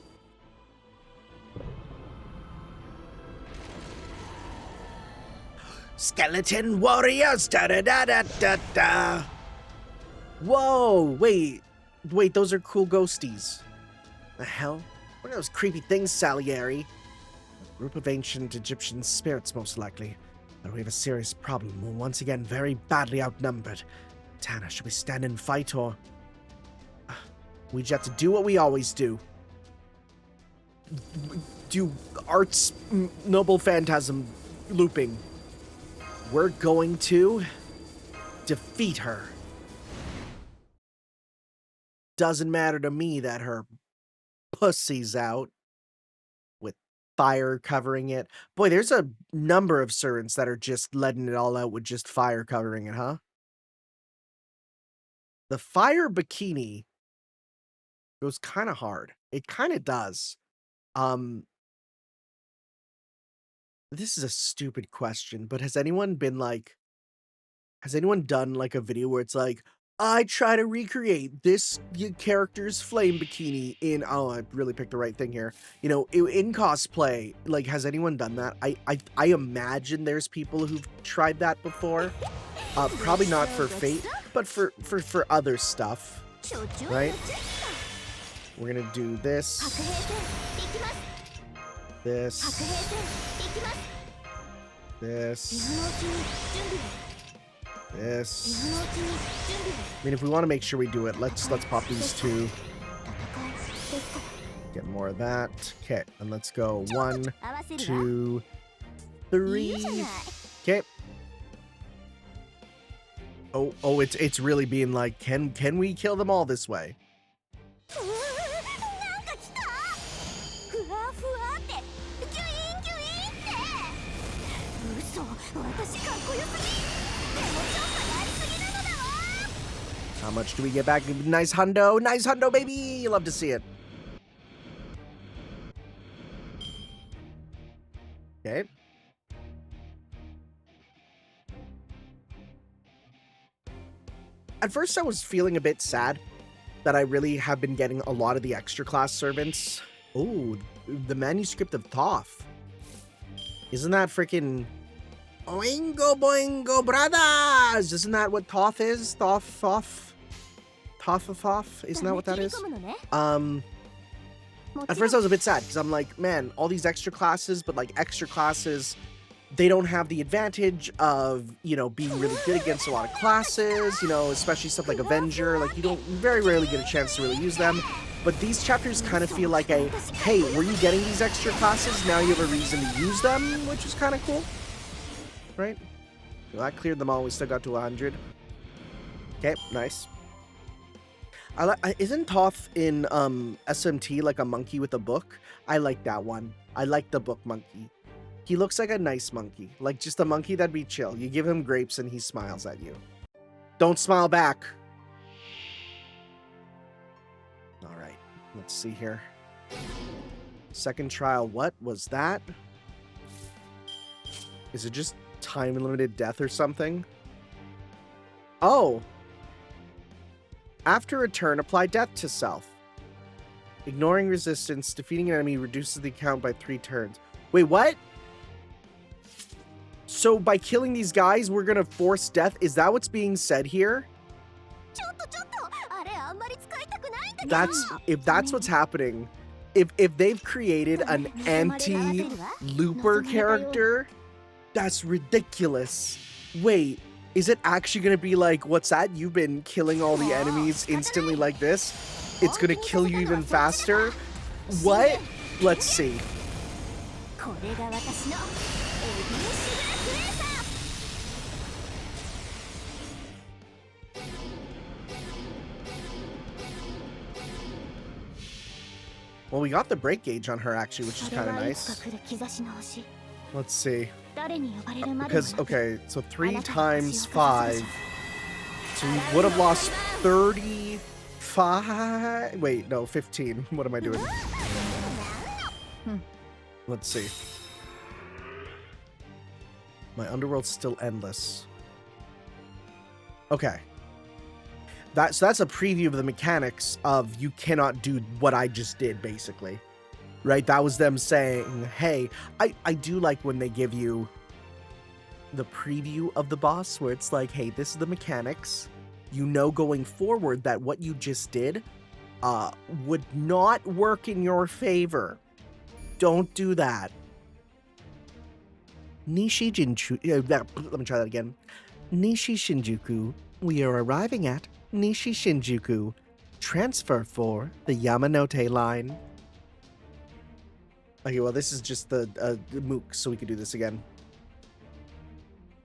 Skeleton warriors, da-da-da-da-da-da. Whoa, wait, those are cool ghosties. The hell? What are those creepy things, Salieri? A group of ancient Egyptian spirits, most likely. But we have a serious problem. We're once again very badly outnumbered. Tana, should we stand and fight, or... we just have to do what we always do. Do arts noble phantasm looping. We're going to defeat her. Doesn't matter to me that her pussy's out with fire covering it. Boy, there's a number of servants that are just letting it all out with just fire covering it, huh? The fire bikini goes kind of hard. It kind of does. This is a stupid question, but has anyone done like a video where it's like, I try to recreate this character's flame bikini in, oh, I really picked the right thing here, you know, in cosplay? Like, has anyone done that? I imagine there's people who've tried that before. Probably not for Fate, but for other stuff, right? We're gonna do this. This. I mean, if we want to make sure we do it, let's pop these two. Get more of that. Okay, and let's go 1, 2, 3. Okay. Oh, it's really being like, can we kill them all this way? How much do we get back? Nice hundo. Nice hundo, baby. You love to see it. Okay. At first, I was feeling a bit sad that I really have been getting a lot of the extra class servants. Oh, the manuscript of Thoth. Isn't that freaking... Oingo boingo brothers! Isn't that what Thoth is? Thoth? Isn't that what that is? At first I was a bit sad because I'm like, man, all these extra classes, but like extra classes, they don't have the advantage of, you know, being really good against a lot of classes, you know, especially stuff like Avenger. Like, you don't very rarely get a chance to really use them. But these chapters kind of feel like a, hey, were you getting these extra classes? Now you have a reason to use them, which is kind of cool. Right? Well, that cleared them all. We still got to 100. Okay, nice. Isn't Thoth in SMT like a monkey with a book? I like that one. I like the book monkey. He looks like a nice monkey. Like just a monkey that'd be chill. You give him grapes and he smiles at you. Don't smile back. Alright, let's see here. Second trial, what was that? Is it just time-limited death or something? Oh! After a turn, apply death to self. Ignoring resistance, defeating an enemy reduces the count by 3 turns. Wait, what? So by killing these guys, we're gonna force death? Is that what's being said here? If that's what's happening, if they've created an anti-looper character, that's ridiculous. Wait, is it actually gonna be like, what's that? You've been killing all the enemies instantly like this? It's gonna kill you even faster? What? Let's see. Well, we got the break gauge on her, actually, which is kind of nice. Let's see. Because, okay, so 3 times 5. So we would have lost 35... Wait, no, 15. What am I doing? Let's see. My underworld's still endless. Okay. So that's a preview of the mechanics of you cannot do what I just did, basically. Right? That was them saying, hey, I do like when they give you the preview of the boss, where it's like, hey, this is the mechanics. You know going forward that what you just did would not work in your favor. Don't do that. Nishi Jinchu... let me try that again. Nishi Shinjuku. We are arriving at Nishi Shinjuku. Transfer for the Yamanote line. Okay, well, this is just the MOOC, so we can do this again.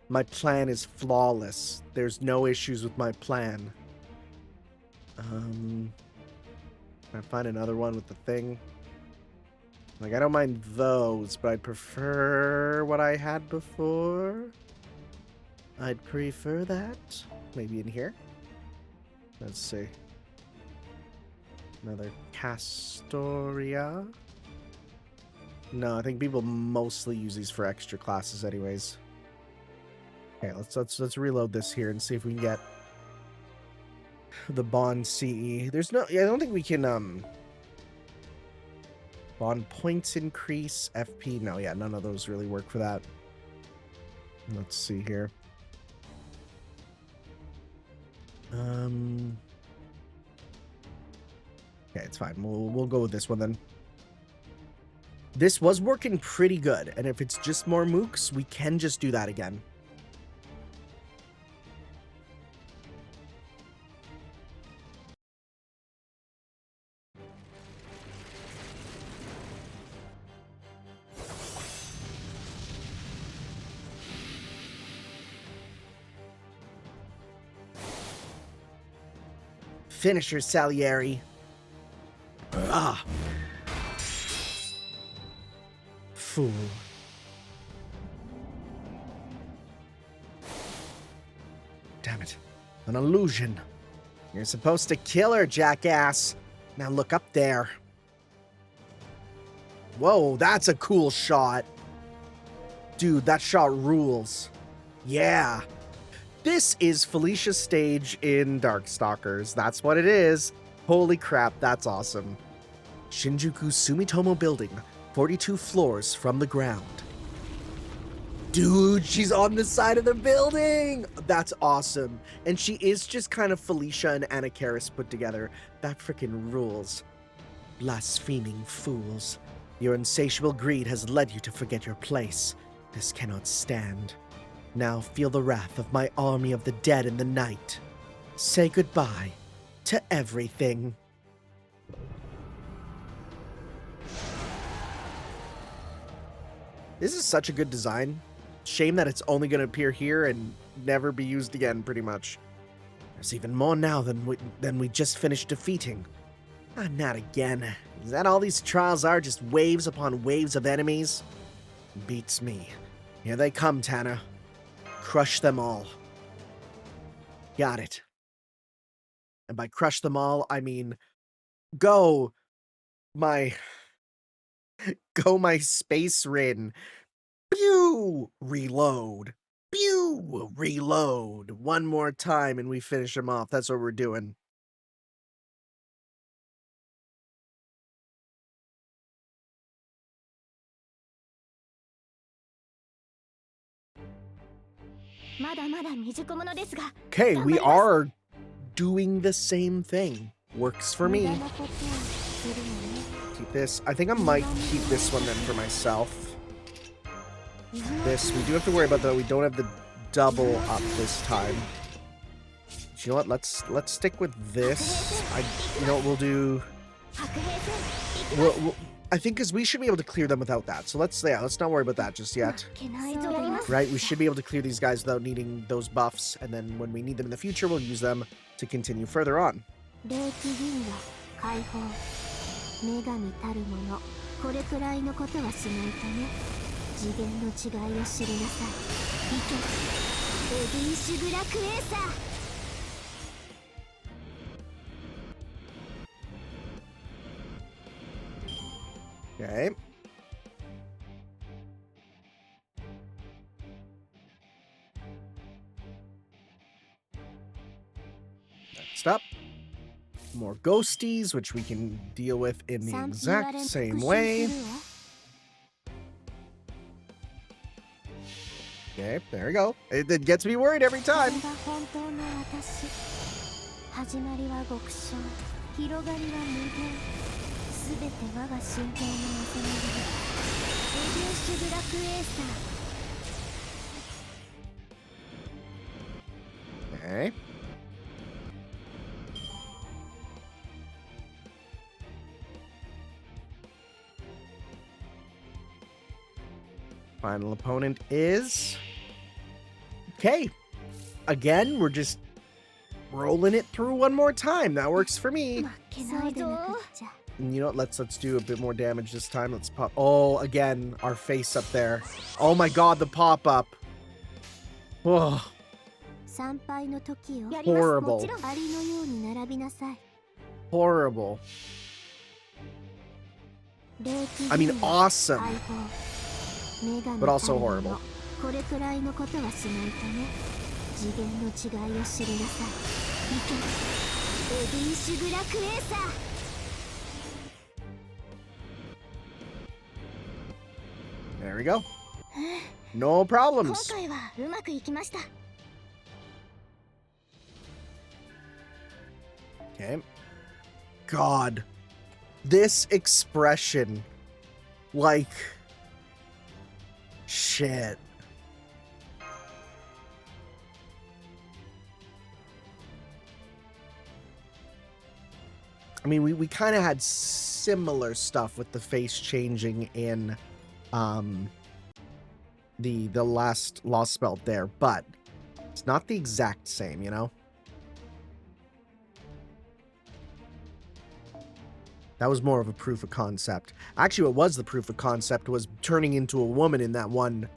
My plan is flawless. There's no issues with my plan. Can I find another one with the thing? Like, I don't mind those, but I'd prefer what I had before. I'd prefer that. Maybe in here? Let's see. Another Castoria. No, I think people mostly use these for extra classes anyways. Okay, let's reload this here and see if we can get the Bond CE. There's no... I don't think we can, Bond points increase, FP. No, yeah, none of those really work for that. Let's see here. Okay, it's fine. We'll go with this one then. This was working pretty good, and if it's just more mooks, we can just do that again. Finisher, Salieri. Ah. Fool. Damn it. An illusion. You're supposed to kill her, jackass. Now look up there. Whoa, that's a cool shot. Dude, that shot rules. Yeah. This is Felicia's stage in Darkstalkers. That's what it is. Holy crap, that's awesome. Shinjuku Sumitomo Building, 42 floors from the ground. Dude, she's on the side of the building! That's awesome. And she is just kind of Felicia and Anna Karis put together. That freaking rules. Blaspheming fools. Your insatiable greed has led you to forget your place. This cannot stand. Now feel the wrath of my army of the dead in the night. Say goodbye to everything. This is such a good design. Shame that it's only going to appear here and never be used again, pretty much. There's even more now than we just finished defeating. Ah, not again. Is that all these trials are? Just waves upon waves of enemies? Beats me. Here they come, Tanner. Crush them all. Got it. And by crush them all, I mean go my space Rin. Pew! Reload. Pew! Reload. One more time and we finish them off. That's what we're doing. Okay, we are doing the same thing. Works for me. Keep this. I think I might keep this one then for myself. This, we do have to worry about though. We don't have the double up this time. You know what? Let's stick with this. You know what we'll do? I think because we should be able to clear them without that. So let's not worry about that just yet. Right? We should be able to clear these guys without needing those buffs. And then when we need them in the future, we'll use them to continue further on. 女神たるもの、これくらいのことはしないとね。次元の違いを知りなさい。行け、エディッシュブラックエーサー。Okay. Next up, more ghosties, which we can deal with in the exact same way. Okay, there we go. It gets me worried every time. 始まりは極小、広がりは無限。すべて我が神経の望みで、エディッシュブラックエーサー。Okay. Final opponent is... Okay. Again, we're just rolling it through one more time. That works for me. And you know what? Let's do a bit more damage this time. Let's pop. Oh, again, our face up there. Oh my god, the pop-up. Whoa. Horrible. Horrible. I mean, awesome. But also horrible. There we go. No problems. Okay. God. This expression. Like... Shit. I mean, we kind of had similar stuff with the face changing in the last Lost Spell there, but it's not the exact same, you know? That was more of a proof of concept. Actually, what was the proof of concept was turning into a woman in that one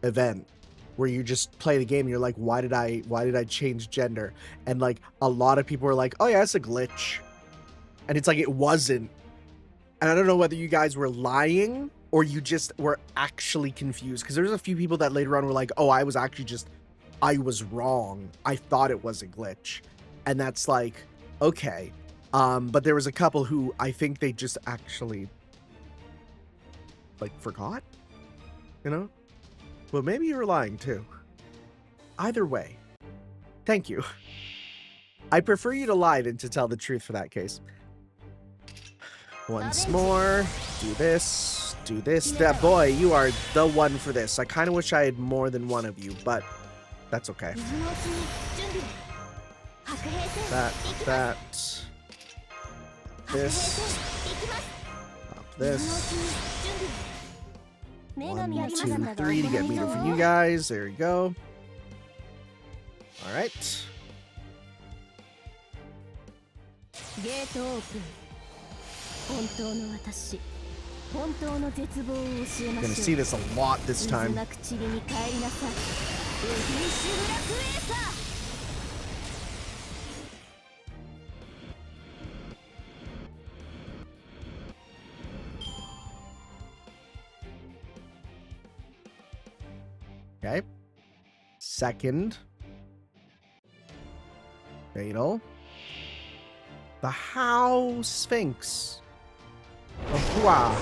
event where you just play the game and you're like, why did I change gender? And like a lot of people were like, oh yeah, it's a glitch. And it's like, it wasn't. And I don't know whether you guys were lying or you just were actually confused. Because there's a few people that later on were like, oh, I was wrong. I thought it was a glitch. And that's like, okay. But there was a couple who I think they just actually like forgot, you know? Well, maybe you were lying too. Either way, thank you. I prefer you to lie than to tell the truth for that case. Once more, do this, do this. That boy, you are the one for this. I kind of wish I had more than one of you, but that's okay. That. This. Up this. 1, 2, 3 to get meter for you guys. There you go. Alright. Gonna see this a lot this time. Okay. Second. Fatal. The How Sphinx. Ohua.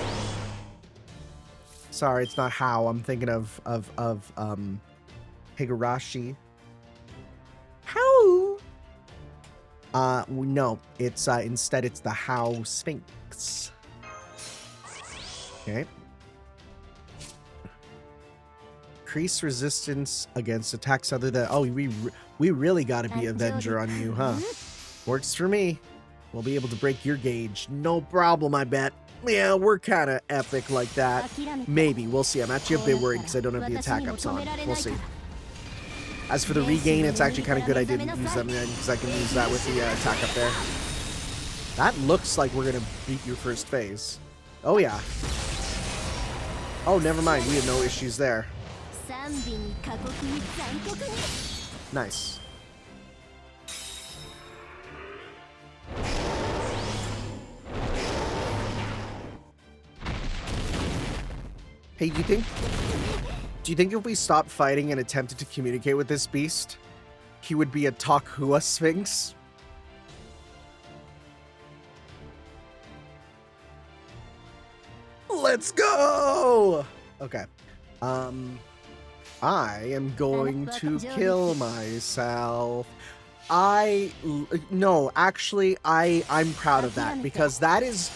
Sorry, it's not How. I'm thinking of Higurashi. How? No, it's instead it's the How Sphinx. Okay. Increase resistance against attacks other than... Oh, we really got to be Avenger on you, huh? Works for me. We'll be able to break your gauge. No problem, I bet. Yeah, we're kind of epic like that. Maybe. We'll see. I'm actually a bit worried because I don't have the attack ups on. We'll see. As for the regain, it's actually kind of good I didn't use them then because I can use that with the attack up there. That looks like we're gonna beat your first phase. Oh yeah. Oh, never mind. We have no issues there. Nice. Hey, do you think if we stopped fighting and attempted to communicate with this beast, he would be a Takuya Sphinx? Let's go! Okay. I am going to kill myself. No, actually, I'm proud of that, because that's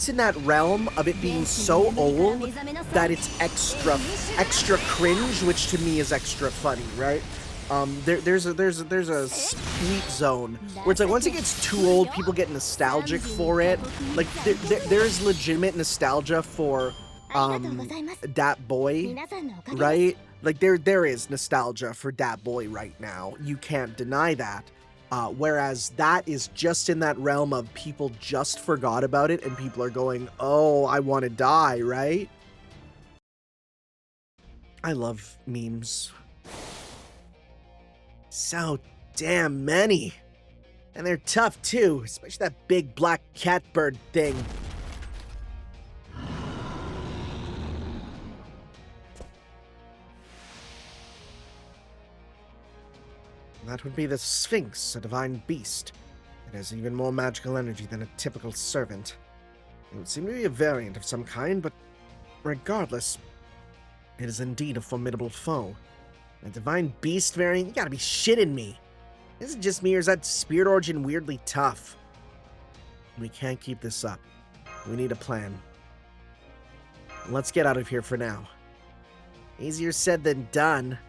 in that realm of it being so old that it's extra cringe, which to me is extra funny, right? There's a sweet zone where it's like once it gets too old, people get nostalgic for it. Like there's legitimate nostalgia for Dat Boy, right? Like there is nostalgia for Dat Boy right now. You can't deny that. Whereas that is just in that realm of people just forgot about it and people are going, oh, I want to die, right? I love memes. So damn many. And they're tough too, especially that big black catbird thing. That would be the Sphinx, a divine beast. It has even more magical energy than a typical servant. It would seem to be a variant of some kind, but regardless, it is indeed a formidable foe. A divine beast variant? You gotta be shitting me. Is it just me, or is that Spirit Origin weirdly tough? We can't keep this up. We need a plan. Let's get out of here for now. Easier said than done.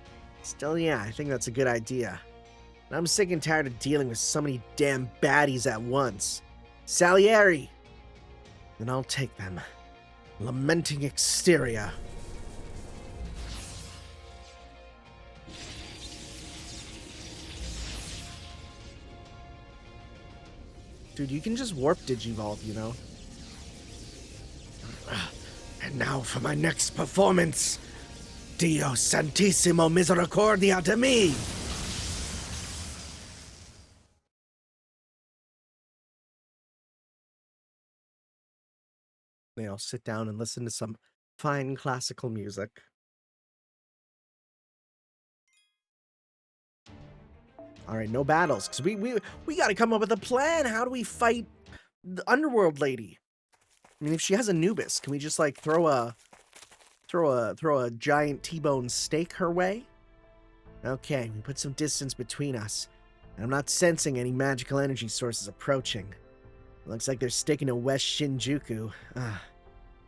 Still, yeah, I think that's a good idea. I'm sick and tired of dealing with so many damn baddies at once. Salieri! Then I'll take them. Lamenting exterior. Dude, you can just warp Digivolve, you know? And now for my next performance. Dio Santissimo Misericordia de me! They all sit down and listen to some fine classical music. All right, no battles, because we got to come up with a plan. How do we fight the Underworld lady? I mean, if she has Anubis, can we just like throw a giant T-bone steak her way? Okay, we put some distance between us. And I'm not sensing any magical energy sources approaching. Looks like they're sticking to West Shinjuku.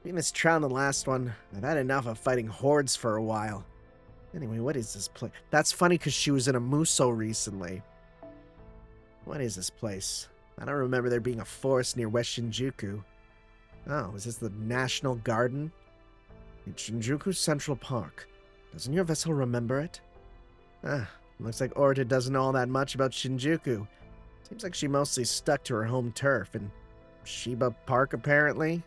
Being this trial in the last one, I've had enough of fighting hordes for a while. Anyway, what is this place? That's funny because she was in a Muso recently. What is this place? I don't remember there being a forest near West Shinjuku. Oh, is this the National Garden? It's Shinjuku Central Park. Doesn't your vessel remember it? Looks like Oruta doesn't know all that much about Shinjuku. Seems like she mostly stuck to her home turf in Shiba Park, apparently.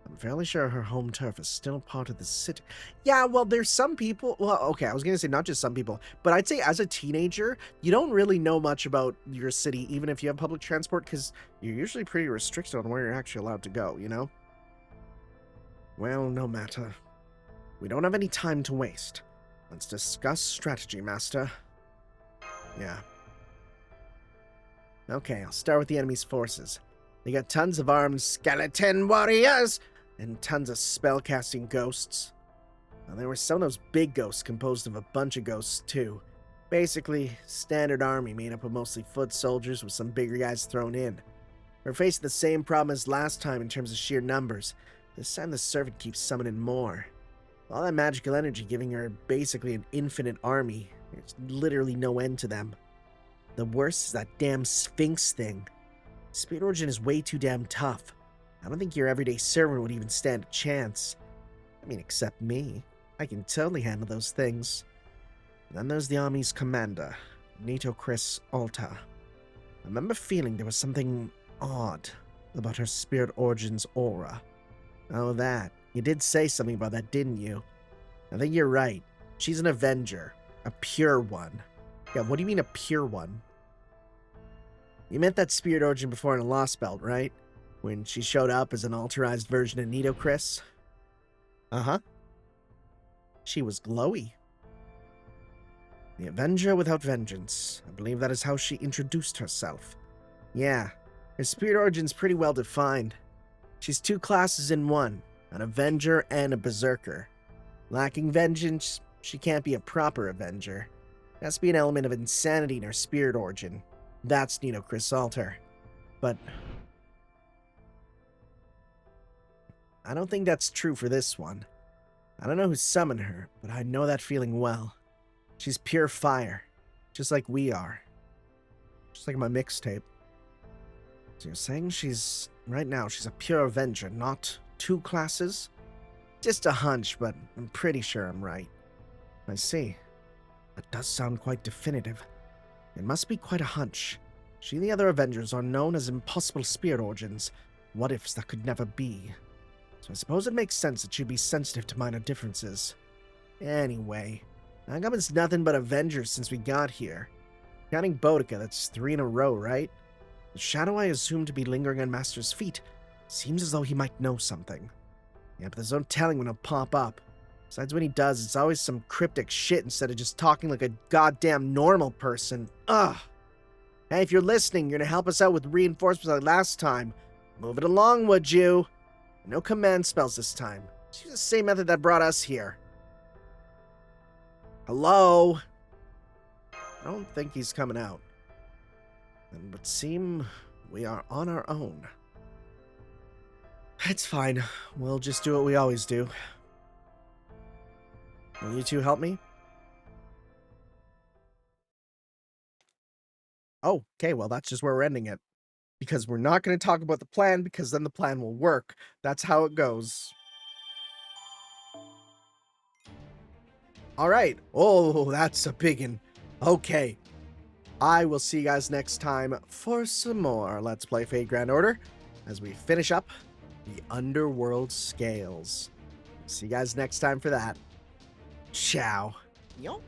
I'm fairly sure her home turf is still part of the city. Yeah, well, there's some people... Well, okay, I was going to say not just some people, but I'd say as a teenager, you don't really know much about your city, even if you have public transport, because you're usually pretty restricted on where you're actually allowed to go, you know? Well, no matter. We don't have any time to waste. Let's discuss strategy, Master. Yeah. Okay, I'll start with the enemy's forces. They got tons of armed skeleton warriors and tons of spellcasting ghosts. Now, there were some of those big ghosts composed of a bunch of ghosts, too. Basically, standard army made up of mostly foot soldiers with some bigger guys thrown in. We're facing the same problem as last time in terms of sheer numbers. This time the servant keeps summoning more. All that magical energy giving her basically an infinite army. There's literally no end to them. The worst is that damn sphinx thing. Spirit Origin is way too damn tough. I don't think your everyday servant would even stand a chance. I mean, except me. I can totally handle those things. And then there's the army's commander, Nitocris Alta. remember feeling there was something odd about her spirit origin's aura. Oh, that. You did say something about that, didn't you? I think you're right. She's an Avenger. A pure one. Yeah, what do you mean a pure one? You meant that spirit origin before in a Lost Belt, right? When she showed up as an alterized version of Nitocris? Uh-huh. She was glowy. The Avenger without vengeance. I believe that is how she introduced herself. Yeah, her spirit origin's pretty well defined. She's 2 classes in one, an Avenger and a Berserker. Lacking vengeance, she can't be a proper Avenger. There has to be an element of insanity in her spirit origin. That's Nitocris Alter. But I don't think that's true for this one. I don't know who summoned her, but I know that feeling well. She's pure fire, just like we are. Just like my mixtape. So you're saying right now, she's a pure Avenger, not 2 classes? Just a hunch, but I'm pretty sure I'm right. I see. That does sound quite definitive. It must be quite a hunch. She and the other Avengers are known as impossible spirit origins, what-ifs that could never be. So I suppose it makes sense that she'd be sensitive to minor differences. Anyway, Agamen's nothing but Avengers since we got here. Counting Boadicea, that's 3 in a row, right? The shadow I assumed to be lingering on Master's feet seems as though he might know something. Yeah, but there's no telling when he'll pop up. Besides, when he does, it's always some cryptic shit instead of just talking like a goddamn normal person. Ugh! Hey, if you're listening, you're gonna help us out with reinforcements like last time. Move it along, would you? No command spells this time. Just use the same method that brought us here. Hello? I don't think he's coming out. And it would seem we are on our own. It's fine. We'll just do what we always do. Will you two help me? Oh, okay, well, that's just where we're ending it. Because we're not going to talk about the plan, because then the plan will work. That's how it goes. Alright. Oh, that's a biggin'. Okay. I will see you guys next time for some more Let's Play Fate Grand Order, as we finish up the Underworld Scales. See you guys next time for that. Ciao. Yo.